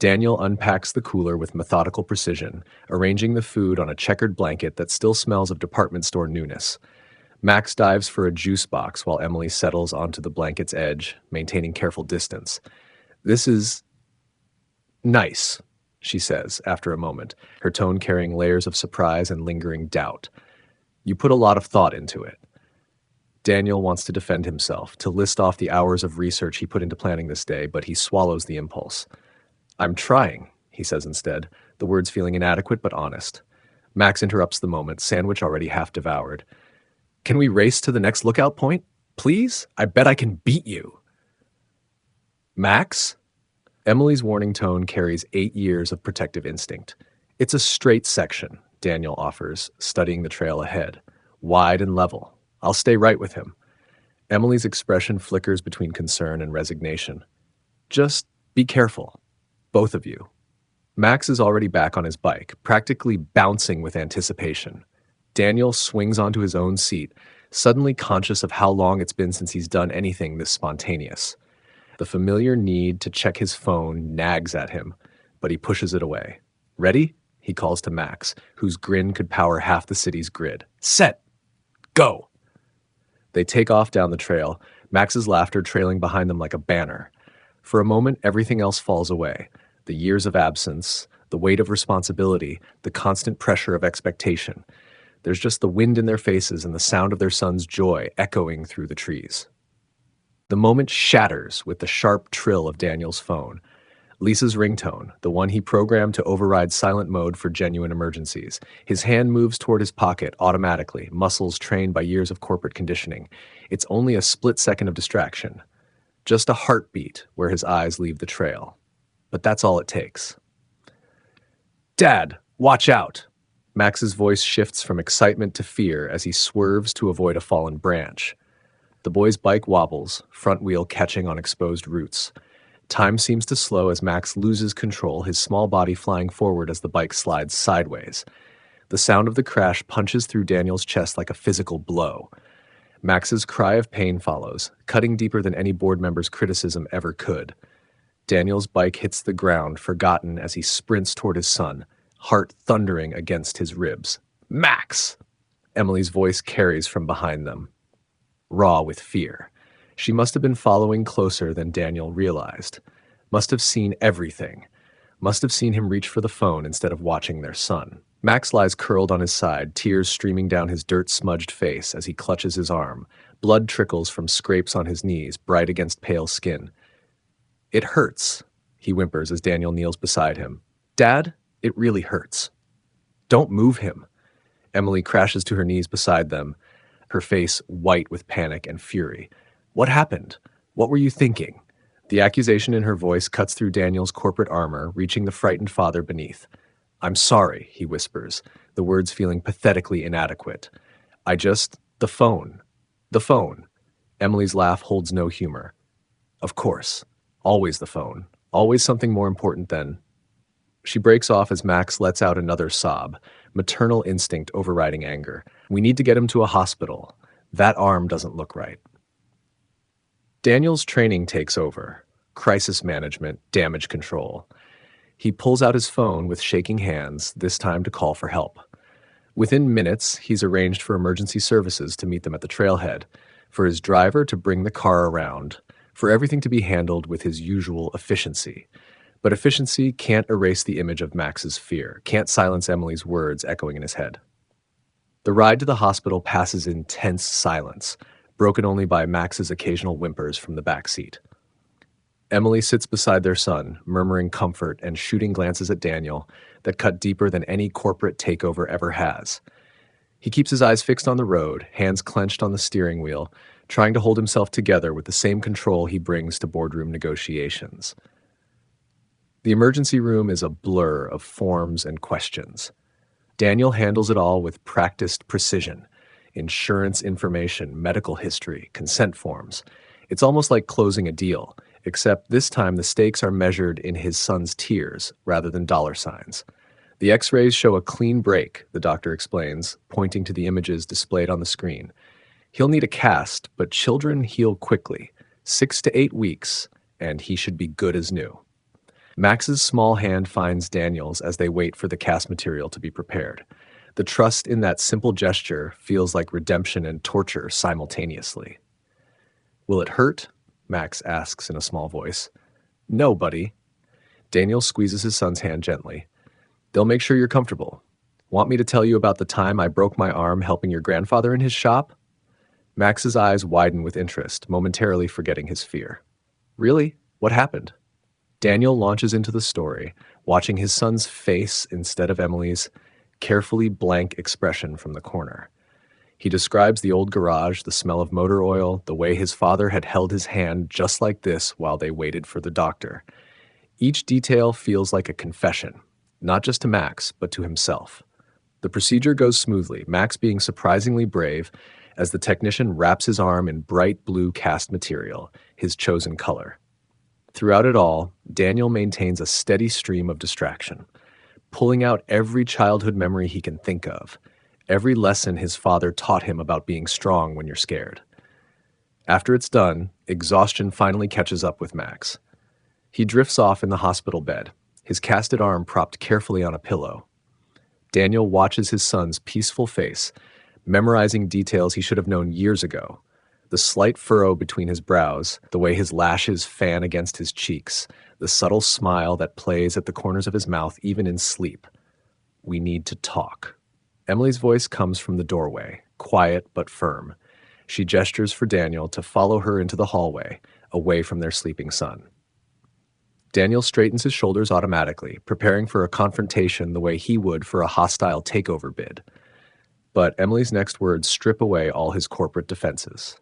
Daniel unpacks the cooler with methodical precision, arranging the food on a checkered blanket that still smells of department store newness. Max dives for a juice box while Emily settles onto the blanket's edge, maintaining careful distance. "This is nice," she says after a moment, her tone carrying layers of surprise and lingering doubt. "You put a lot of thought into it." Daniel wants to defend himself, to list off the hours of research he put into planning this day, but he swallows the impulse. "I'm trying," he says instead, the words feeling inadequate but honest. Max interrupts the moment, sandwich already half devoured. "Can we race to the next lookout point? Please? I bet I can beat you." "Max?" Emily's warning tone carries 8 years of protective instinct. "It's a straight section," Daniel offers, studying the trail ahead. "Wide and level. I'll stay right with him." Emily's expression flickers between concern and resignation. "Just be careful. Both of you." Max is already back on his bike, practically bouncing with anticipation. Daniel swings onto his own seat, suddenly conscious of how long it's been since he's done anything this spontaneous. The familiar need to check his phone nags at him, but he pushes it away. "Ready?" he calls to Max, whose grin could power half the city's grid. "Set! Go!" They take off down the trail, Max's laughter trailing behind them like a banner. For a moment, everything else falls away. The years of absence, the weight of responsibility, the constant pressure of expectation. There's just the wind in their faces and the sound of their son's joy echoing through the trees. The moment shatters with the sharp trill of Daniel's phone. Lisa's ringtone, the one he programmed to override silent mode for genuine emergencies. His hand moves toward his pocket automatically, muscles trained by years of corporate conditioning. It's only a split second of distraction. Just a heartbeat where his eyes leave the trail. But that's all it takes. "Dad, watch out!" Max's voice shifts from excitement to fear as he swerves to avoid a fallen branch. The boy's bike wobbles, front wheel catching on exposed roots. Time seems to slow as Max loses control, his small body flying forward as the bike slides sideways. The sound of the crash punches through Daniel's chest like a physical blow. Max's cry of pain follows, cutting deeper than any board member's criticism ever could. Daniel's bike hits the ground, forgotten as he sprints toward his son, heart thundering against his ribs. "Max!" Emily's voice carries from behind them, raw with fear. She must have been following closer than Daniel realized. Must have seen everything. Must have seen him reach for the phone instead of watching their son. Max lies curled on his side, tears streaming down his dirt-smudged face as he clutches his arm. Blood trickles from scrapes on his knees, bright against pale skin. "It hurts," he whimpers as Daniel kneels beside him. "Dad, it really hurts." "Don't move him." Emily crashes to her knees beside them, her face white with panic and fury. "What happened? What were you thinking?" The accusation in her voice cuts through Daniel's corporate armor, reaching the frightened father beneath. "I'm sorry," he whispers, the words feeling pathetically inadequate. The phone. The phone." Emily's laugh holds no humor. "Of course. Always the phone. Always something more important than..." She breaks off as Max lets out another sob, maternal instinct overriding anger. "We need to get him to a hospital. That arm doesn't look right." Daniel's training takes over. Crisis management, damage control. He pulls out his phone with shaking hands, this time to call for help. Within minutes, he's arranged for emergency services to meet them at the trailhead, for his driver to bring the car around, for everything to be handled with his usual efficiency. But efficiency can't erase the image of Max's fear, can't silence Emily's words echoing in his head. The ride to the hospital passes in tense silence, broken only by Max's occasional whimpers from the back seat. Emily sits beside their son, murmuring comfort and shooting glances at Daniel that cut deeper than any corporate takeover ever has. He keeps his eyes fixed on the road, hands clenched on the steering wheel, trying to hold himself together with the same control he brings to boardroom negotiations. The emergency room is a blur of forms and questions. Daniel handles it all with practiced precision. Insurance information, medical history, consent forms. It's almost like closing a deal, except this time the stakes are measured in his son's tears rather than dollar signs. The x-rays show a clean break, the doctor explains, pointing to the images displayed on the screen. He'll need a cast, but children heal quickly, 6 to 8 weeks, and he should be good as new. Max's small hand finds Daniel's as they wait for the cast material to be prepared. The trust in that simple gesture feels like redemption and torture simultaneously. Will it hurt? Max asks in a small voice. No, buddy. Daniel squeezes his son's hand gently. They'll make sure you're comfortable. Want me to tell you about the time I broke my arm helping your grandfather in his shop? Max's eyes widen with interest, momentarily forgetting his fear. Really? What happened? Daniel launches into the story, watching his son's face instead of Emily's carefully blank expression from the corner. He describes the old garage, the smell of motor oil, the way his father had held his hand just like this while they waited for the doctor. Each detail feels like a confession, not just to Max, but to himself. The procedure goes smoothly, Max being surprisingly brave as the technician wraps his arm in bright blue cast material, his chosen color. Throughout it all, Daniel maintains a steady stream of distraction, pulling out every childhood memory he can think of, every lesson his father taught him about being strong when you're scared. After it's done, exhaustion finally catches up with Max. He drifts off in the hospital bed, his casted arm propped carefully on a pillow. Daniel watches his son's peaceful face, memorizing details he should have known years ago. The slight furrow between his brows, the way his lashes fan against his cheeks, the subtle smile that plays at the corners of his mouth even in sleep. We need to talk. Emily's voice comes from the doorway, quiet but firm. She gestures for Daniel to follow her into the hallway, away from their sleeping son. Daniel straightens his shoulders automatically, preparing for a confrontation the way he would for a hostile takeover bid. But Emily's next words strip away all his corporate defenses.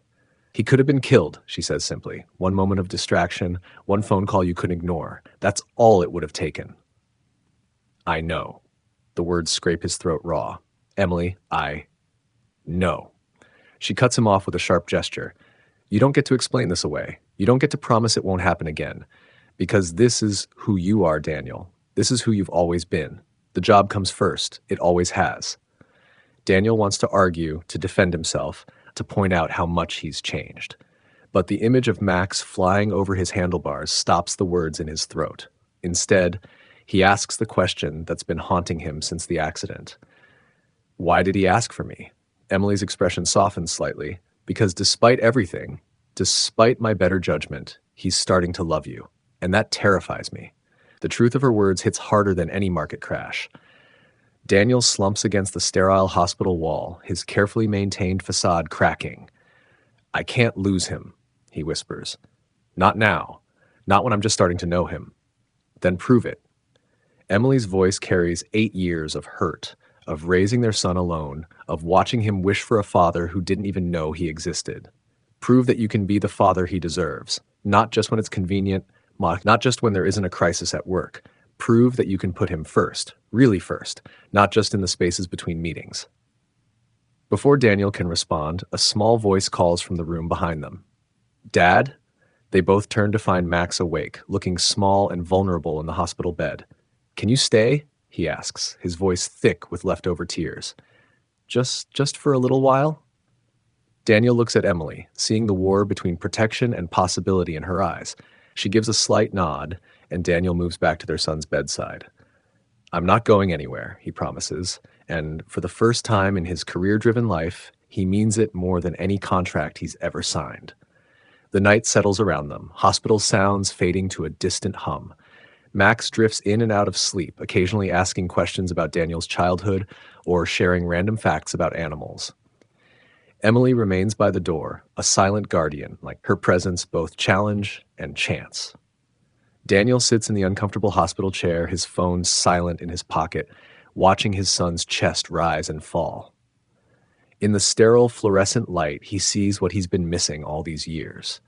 He could have been killed, she says simply. One moment of distraction, one phone call you couldn't ignore. That's all it would have taken. I know. The words scrape his throat raw. Emily, I know. She cuts him off with a sharp gesture. You don't get to explain this away. You don't get to promise it won't happen again. Because this is who you are, Daniel. This is who you've always been. The job comes first. It always has. Daniel wants to argue, to defend himself, to point out how much he's changed. But the image of Max flying over his handlebars stops the words in his throat. Instead, he asks the question that's been haunting him since the accident. Why did he ask for me? Emily's expression softens slightly, because despite everything, despite my better judgment, he's starting to love you. And that terrifies me. The truth of her words hits harder than any market crash. Daniel slumps against the sterile hospital wall, his carefully maintained facade cracking. I can't lose him, he whispers. Not now. Not when I'm just starting to know him. Then prove it. Emily's voice carries 8 years of hurt, of raising their son alone, of watching him wish for a father who didn't even know he existed. Prove that you can be the father he deserves, not just when it's convenient, not just when there isn't a crisis at work. Prove that you can put him first, really first, not just in the spaces between meetings. Before Daniel can respond, a small voice calls from the room behind them. Dad? They both turn to find Max awake, looking small and vulnerable in the hospital bed. Can you stay? He asks, his voice thick with leftover tears. Just for a little while? Daniel looks at Emily, seeing the war between protection and possibility in her eyes. She gives a slight nod, and Daniel moves back to their son's bedside. I'm not going anywhere, he promises, and for the first time in his career-driven life, he means it more than any contract he's ever signed. The night settles around them, hospital sounds fading to a distant hum. Max drifts in and out of sleep, occasionally asking questions about Daniel's childhood or sharing random facts about animals. Emily remains by the door, a silent guardian, like her presence both challenge and chance. Daniel sits in the uncomfortable hospital chair, his phone silent in his pocket, watching his son's chest rise and fall. In the sterile fluorescent light, he sees what he's been missing all these years.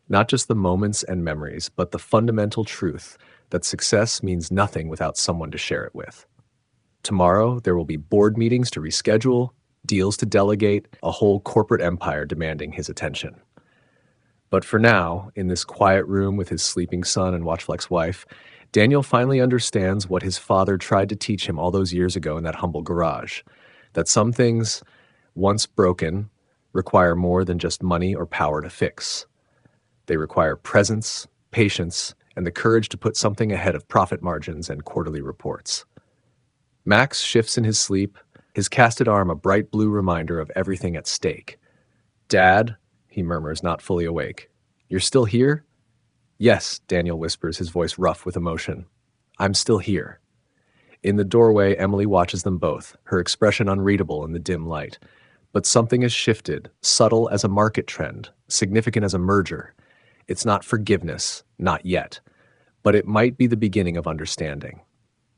Not just the moments and memories, but the fundamental truth that success means nothing without someone to share it with. Tomorrow, there will be board meetings to reschedule, deals to delegate, a whole corporate empire demanding his attention. But for now, in this quiet room with his sleeping son and Watchfleck's wife, Daniel finally understands what his father tried to teach him all those years ago in that humble garage, that some things, once broken, require more than just money or power to fix. They require presence, patience, and the courage to put something ahead of profit margins and quarterly reports. Max shifts in his sleep, his casted arm a bright blue reminder of everything at stake. "Dad," he murmurs, not fully awake. "You're still here?" "Yes," Daniel whispers, his voice rough with emotion. "I'm still here." In the doorway, Emily watches them both, her expression unreadable in the dim light. But something has shifted, subtle as a market trend, significant as a merger. It's not forgiveness, not yet, but it might be the beginning of understanding.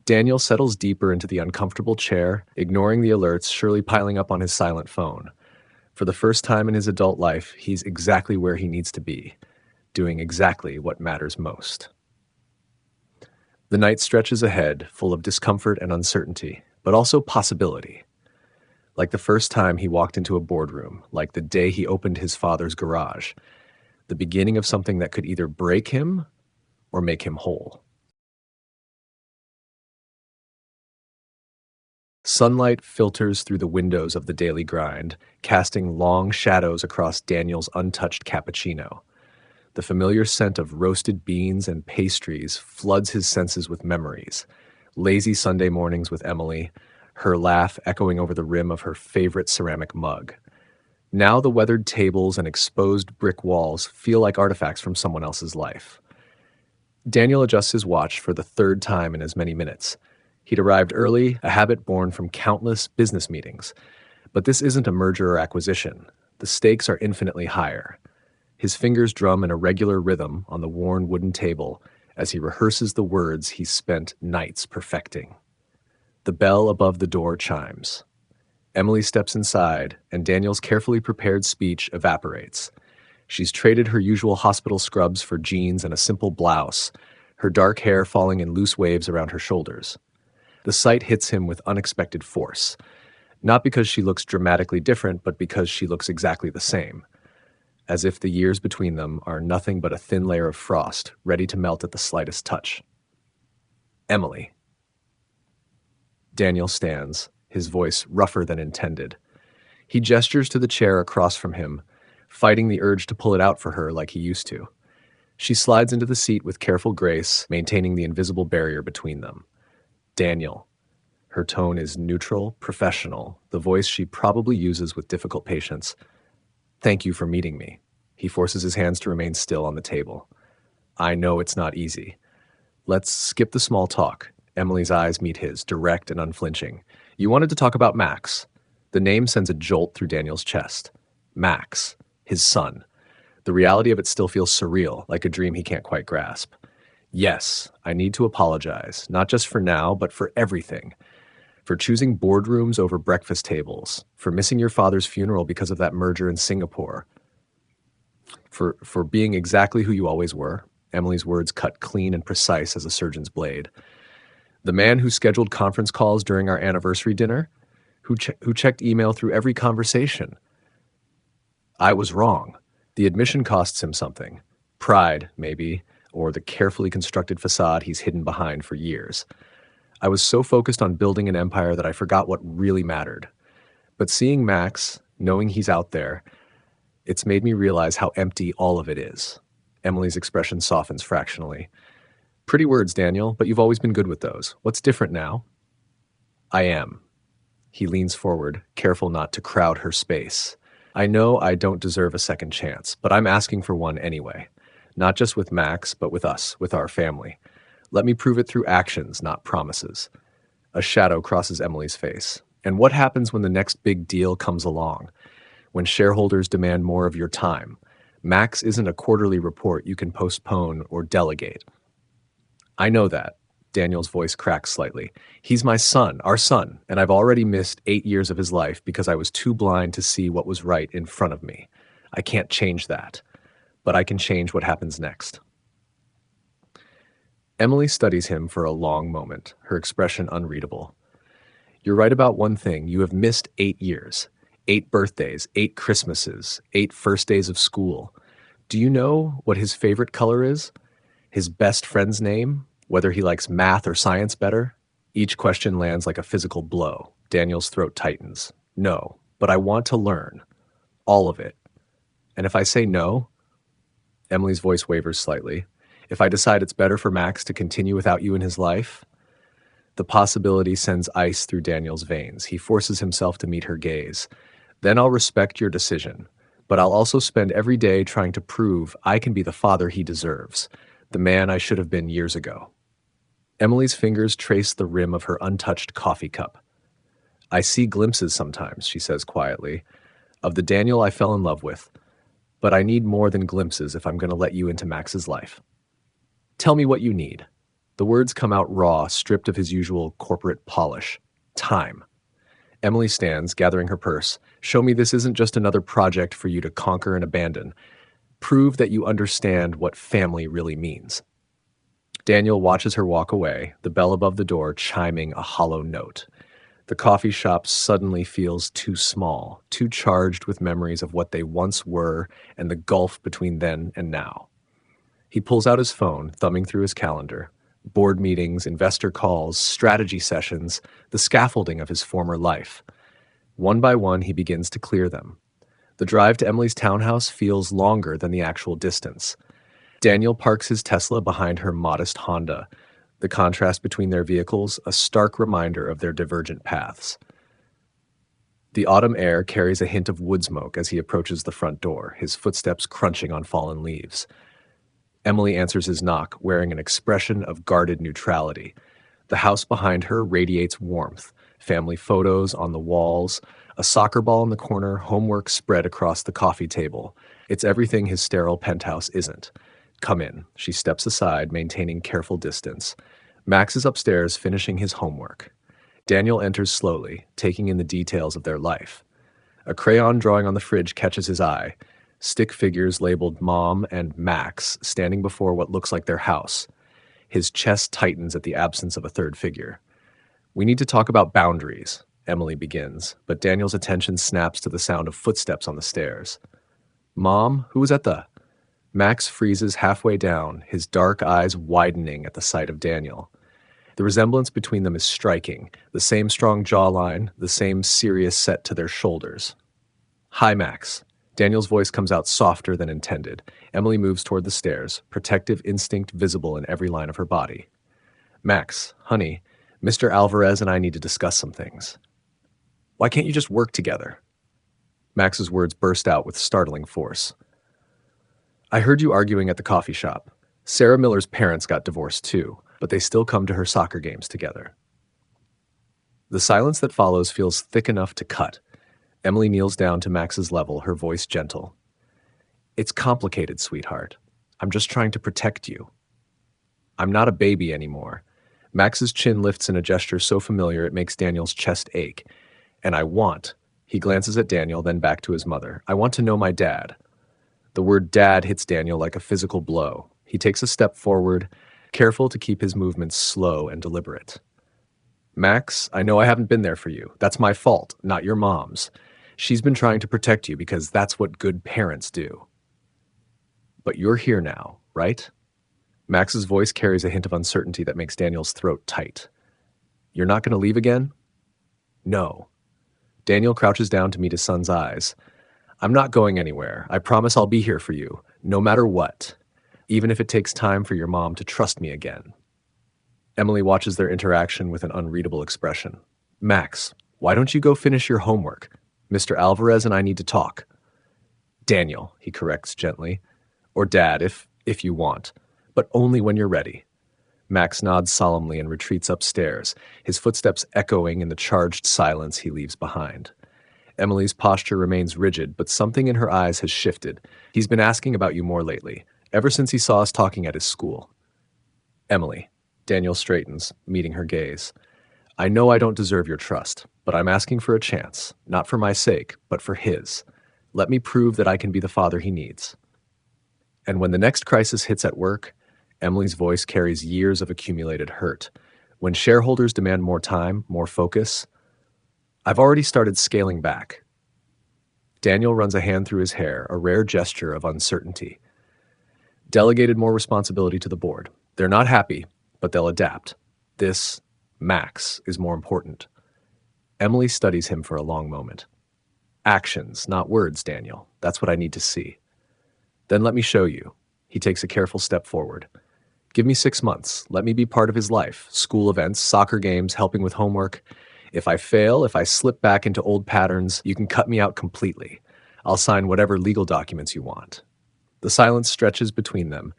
Daniel settles deeper into the uncomfortable chair, ignoring the alerts surely piling up on his silent phone. For the first time in his adult life, he's exactly where he needs to be, doing exactly what matters most. The night stretches ahead, full of discomfort and uncertainty, but also possibility. Like the first time he walked into a boardroom, like the day he opened his father's garage, the beginning of something that could either break him or make him whole. Sunlight filters through the windows of the daily grind, casting long shadows across Daniel's untouched cappuccino. The familiar scent of roasted beans and pastries floods his senses with memories. Lazy Sunday mornings with Emily, her laugh echoing over the rim of her favorite ceramic mug. Now the weathered tables and exposed brick walls feel like artifacts from someone else's life. Daniel adjusts his watch for the third time in as many minutes. He'd arrived early, a habit born from countless business meetings. But this isn't a merger or acquisition. The stakes are infinitely higher. His fingers drum in a regular rhythm on the worn wooden table as he rehearses the words he's spent nights perfecting. The bell above the door chimes. Emily steps inside, and Daniel's carefully prepared speech evaporates. She's traded her usual hospital scrubs for jeans and a simple blouse, her dark hair falling in loose waves around her shoulders. The sight hits him with unexpected force, not because she looks dramatically different, but because she looks exactly the same, as if the years between them are nothing but a thin layer of frost, ready to melt at the slightest touch. "Emily." Daniel stands, his voice rougher than intended. He gestures to the chair across from him, fighting the urge to pull it out for her like he used to. She slides into the seat with careful grace, maintaining the invisible barrier between them. "Daniel." Her tone is neutral, professional, the voice she probably uses with difficult patience. "Thank you for meeting me." He forces his hands to remain still on the table. "I know it's not easy. Let's skip the small talk." Emily's eyes meet his, direct and unflinching. "You wanted to talk about Max." The name sends a jolt through Daniel's chest. Max, his son. The reality of it still feels surreal, like a dream he can't quite grasp. "Yes, I need to apologize, not just for now, but for everything. For choosing boardrooms over breakfast tables, for missing your father's funeral because of that merger in Singapore, for being exactly who you always were." Emily's words cut clean and precise as a surgeon's blade. "The man who scheduled conference calls during our anniversary dinner, who checked email through every conversation. I was wrong. The admission costs him something. Pride, maybe, or the carefully constructed facade he's hidden behind for years. I was so focused on building an empire that I forgot what really mattered. But seeing Max, knowing he's out there, it's made me realize how empty all of it is." Emily's expression softens fractionally. "Pretty words, Daniel, but you've always been good with those. What's different now?" "I am." He leans forward, careful not to crowd her space. "I know I don't deserve a second chance, but I'm asking for one anyway. Not just with Max, but with us, with our family. Let me prove it through actions, not promises." A shadow crosses Emily's face. "And what happens when the next big deal comes along? When shareholders demand more of your time? Max isn't a quarterly report you can postpone or delegate." "I know that." Daniel's voice cracks slightly. "He's my son, our son, and I've already missed 8 years of his life because I was too blind to see what was right in front of me. I can't change that, but I can change what happens next." Emily studies him for a long moment, her expression unreadable. "You're right about one thing. You have missed 8 years. 8 birthdays, 8 Christmases, 8 first days of school. Do you know what his favorite color is? His best friend's name? Whether he likes math or science better?" Each question lands like a physical blow. Daniel's throat tightens. "No, but I want to learn. All of it. And if I say no," Emily's voice wavers slightly, If I decide it's better for Max to continue without you in his life, the possibility sends ice through Daniel's veins. He forces himself to meet her gaze. Then I'll respect your decision, but I'll also spend every day trying to prove I can be the father he deserves, the man I should have been years ago. Emily's fingers trace the rim of her untouched coffee cup. I see glimpses sometimes, she says quietly, of the Daniel I fell in love with, but I need more than glimpses if I'm going to let you into Max's life. Tell me what you need. The words come out raw, stripped of his usual corporate polish. Time. Emily stands, gathering her purse. Show me this isn't just another project for you to conquer and abandon. Prove that you understand what family really means. Daniel watches her walk away, the bell above the door chiming a hollow note. The coffee shop suddenly feels too small, too charged with memories of what they once were and the gulf between then and now. He pulls out his phone, thumbing through his calendar. Board meetings, investor calls, strategy sessions, the scaffolding of his former life. One by one, he begins to clear them. The drive to Emily's townhouse feels longer than the actual distance. Daniel parks his Tesla behind her modest Honda. The contrast between their vehicles, a stark reminder of their divergent paths. The autumn air carries a hint of wood smoke as he approaches the front door, his footsteps crunching on fallen leaves. Emily answers his knock, wearing an expression of guarded neutrality. The house behind her radiates warmth, family photos on the walls, a soccer ball in the corner, homework spread across the coffee table. It's everything his sterile penthouse isn't. Come in. She steps aside, maintaining careful distance. Max is upstairs, finishing his homework. Daniel enters slowly, taking in the details of their life. A crayon drawing on the fridge catches his eye. Stick figures labeled Mom and Max standing before what looks like their house. His chest tightens at the absence of a third figure. We need to talk about boundaries, Emily begins, but Daniel's attention snaps to the sound of footsteps on the stairs. Mom, who was at the... Max freezes halfway down, his dark eyes widening at the sight of Daniel. The resemblance between them is striking, the same strong jawline, the same serious set to their shoulders. Hi, Max. Daniel's voice comes out softer than intended. Emily moves toward the stairs, protective instinct visible in every line of her body. Max, honey, Mr. Alvarez and I need to discuss some things. Why can't you just work together? Max's words burst out with startling force. I heard you arguing at the coffee shop. Sarah Miller's parents got divorced too, but they still come to her soccer games together. The silence that follows feels thick enough to cut. Emily kneels down to Max's level, her voice gentle. It's complicated, sweetheart. I'm just trying to protect you. I'm not a baby anymore. Max's chin lifts in a gesture so familiar it makes Daniel's chest ache. And I want, he glances at Daniel, then back to his mother, I want to know my dad. The word dad hits Daniel like a physical blow. He takes a step forward, careful to keep his movements slow and deliberate. Max, I know I haven't been there for you. That's my fault, not your mom's. She's been trying to protect you because that's what good parents do. But you're here now, right? Max's voice carries a hint of uncertainty that makes Daniel's throat tight. You're not going to leave again? No. Daniel crouches down to meet his son's eyes. I'm not going anywhere. I promise I'll be here for you, no matter what, even if it takes time for your mom to trust me again. Emily watches their interaction with an unreadable expression. Max, why don't you go finish your homework? Mr. Alvarez and I need to talk. Daniel, he corrects gently. Or Dad, if you want, but only when you're ready. Max nods solemnly and retreats upstairs, his footsteps echoing in the charged silence he leaves behind. Emily's posture remains rigid, but something in her eyes has shifted. He's been asking about you more lately, ever since he saw us talking at his school. Emily, Daniel straightens, meeting her gaze. I know I don't deserve your trust, but I'm asking for a chance, not for my sake, but for his. Let me prove that I can be the father he needs. And when the next crisis hits at work, Emily's voice carries years of accumulated hurt. When shareholders demand more time, more focus, I've already started scaling back. Daniel runs a hand through his hair, a rare gesture of uncertainty. Delegated more responsibility to the board. They're not happy, but they'll adapt. This, Max, is more important. Emily studies him for a long moment. Actions, not words, Daniel. That's what I need to see. Then let me show you. He takes a careful step forward. Give me 6 months. Let me be part of his life. School events, soccer games, helping with homework. If I fail, if I slip back into old patterns, you can cut me out completely. I'll sign whatever legal documents you want. The silence stretches between them,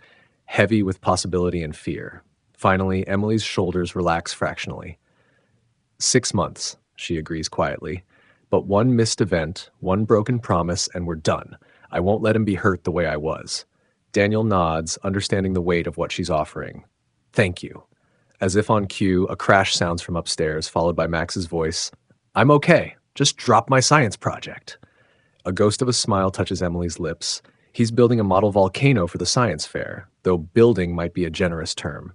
heavy with possibility and fear. Finally, Emily's shoulders relax fractionally. 6 months, she agrees quietly. But one missed event, one broken promise, and we're done. I won't let him be hurt the way I was. Daniel nods, understanding the weight of what she's offering. Thank you. As if on cue, a crash sounds from upstairs, followed by Max's voice. I'm okay. Just drop my science project. A ghost of a smile touches Emily's lips. He's building a model volcano for the science fair, though building might be a generous term.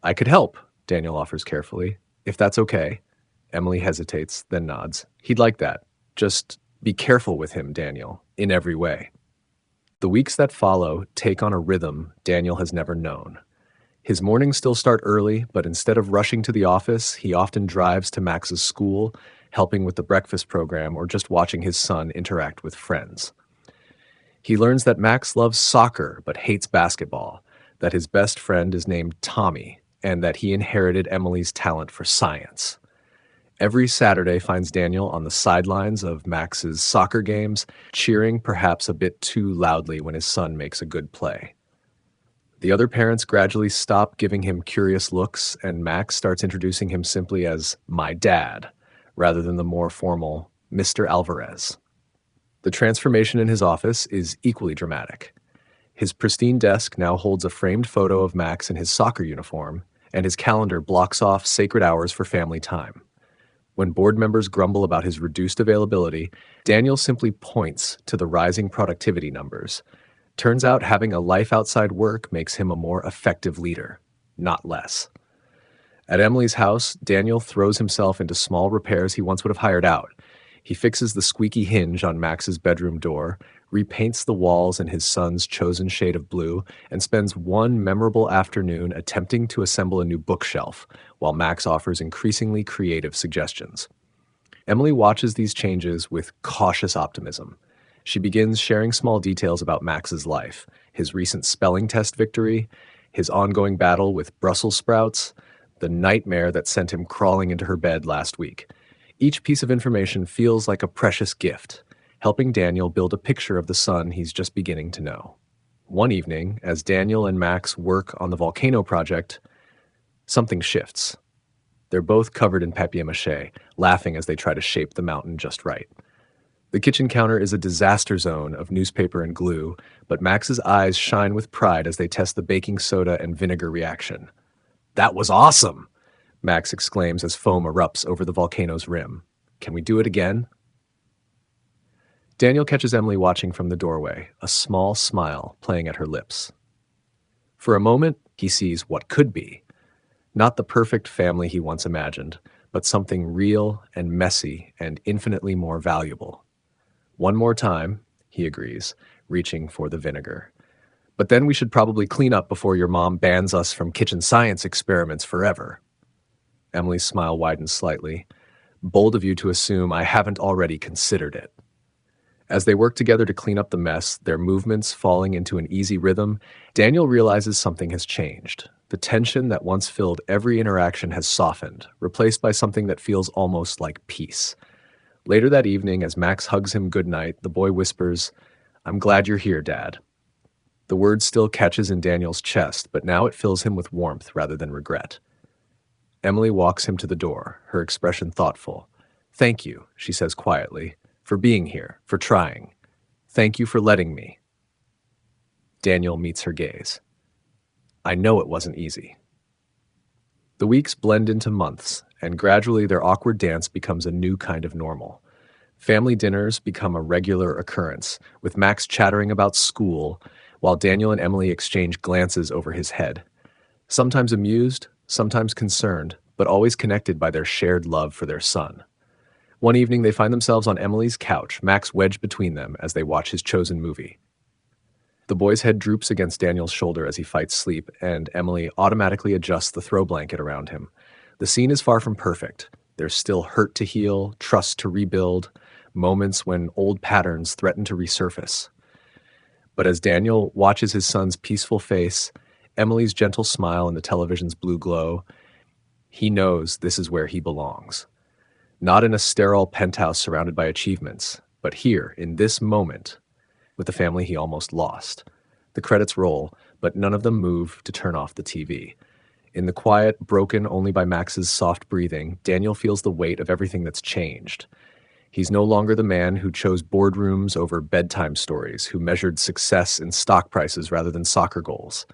I could help, Daniel offers carefully, if that's okay. Emily hesitates, then nods. He'd like that. Just be careful with him, Daniel, in every way. The weeks that follow take on a rhythm Daniel has never known. His mornings still start early, but instead of rushing to the office, he often drives to Max's school, helping with the breakfast program or just watching his son interact with friends. He learns that Max loves soccer but hates basketball, that his best friend is named Tommy, and that he inherited Emily's talent for science. Every Saturday finds Daniel on the sidelines of Max's soccer games, cheering perhaps a bit too loudly when his son makes a good play. The other parents gradually stop giving him curious looks, and Max starts introducing him simply as my dad, rather than the more formal Mr. Alvarez. The transformation in his office is equally dramatic. His pristine desk now holds a framed photo of Max in his soccer uniform, and his calendar blocks off sacred hours for family time. When board members grumble about his reduced availability, Daniel simply points to the rising productivity numbers. Turns out having a life outside work makes him a more effective leader, not less. At Emily's house, Daniel throws himself into small repairs he once would have hired out. He fixes the squeaky hinge on Max's bedroom door, repaints the walls in his son's chosen shade of blue, and spends one memorable afternoon attempting to assemble a new bookshelf, while Max offers increasingly creative suggestions. Emily watches these changes with cautious optimism. She begins sharing small details about Max's life, his recent spelling test victory, his ongoing battle with Brussels sprouts, the nightmare that sent him crawling into her bed last week. Each piece of information feels like a precious gift, helping Daniel build a picture of the son he's just beginning to know. One evening, as Daniel and Max work on the volcano project, something shifts. They're both covered in papier-mâché, laughing as they try to shape the mountain just right. The kitchen counter is a disaster zone of newspaper and glue, but Max's eyes shine with pride as they test the baking soda and vinegar reaction. That was awesome! Max exclaims as foam erupts over the volcano's rim. Can we do it again? Daniel catches Emily watching from the doorway, a small smile playing at her lips. For a moment, he sees what could be. Not the perfect family he once imagined, but something real and messy and infinitely more valuable. One more time, he agrees, reaching for the vinegar. But then we should probably clean up before your mom bans us from kitchen science experiments forever. Emily's smile widens slightly. Bold of you to assume I haven't already considered it. As they work together to clean up the mess, their movements falling into an easy rhythm, Daniel realizes something has changed. The tension that once filled every interaction has softened, replaced by something that feels almost like peace. Later that evening, as Max hugs him goodnight, the boy whispers, "I'm glad you're here, Dad." The word still catches in Daniel's chest, but now it fills him with warmth rather than regret. Emily walks him to the door, her expression thoughtful. "Thank you," she says quietly, "for being here, for trying. Thank you for letting me." Daniel meets her gaze. "I know it wasn't easy." The weeks blend into months, and gradually their awkward dance becomes a new kind of normal. Family dinners become a regular occurrence, with Max chattering about school, while Daniel and Emily exchange glances over his head. Sometimes amused, sometimes concerned, but always connected by their shared love for their son. One evening, they find themselves on Emily's couch, Max wedged between them as they watch his chosen movie. The boy's head droops against Daniel's shoulder as he fights sleep, and Emily automatically adjusts the throw blanket around him. The scene is far from perfect. There's still hurt to heal, trust to rebuild, moments when old patterns threaten to resurface. But as Daniel watches his son's peaceful face, Emily's gentle smile and the television's blue glow. He knows this is where he belongs. Not in a sterile penthouse surrounded by achievements, but here, in this moment, with the family he almost lost. The credits roll, but none of them move to turn off the TV. In the quiet, broken only by Max's soft breathing, Daniel feels the weight of everything that's changed. He's no longer the man who chose boardrooms over bedtime stories, who measured success in stock prices rather than soccer goals.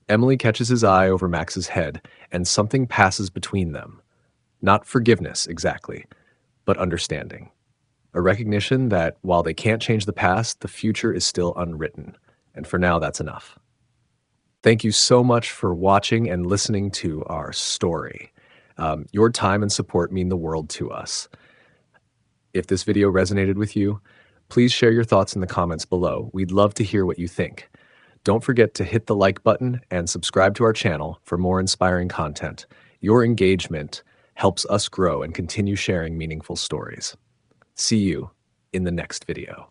Emily catches his eye over Max's head, and something passes between them. Not forgiveness, exactly, but understanding. A recognition that while they can't change the past, the future is still unwritten. And for now, that's enough. Thank you so much for watching and listening to our story. Your time and support mean the world to us. If this video resonated with you, please share your thoughts in the comments below. We'd love to hear what you think. Don't forget to hit the like button and subscribe to our channel for more inspiring content. Your engagement helps us grow and continue sharing meaningful stories. See you in the next video.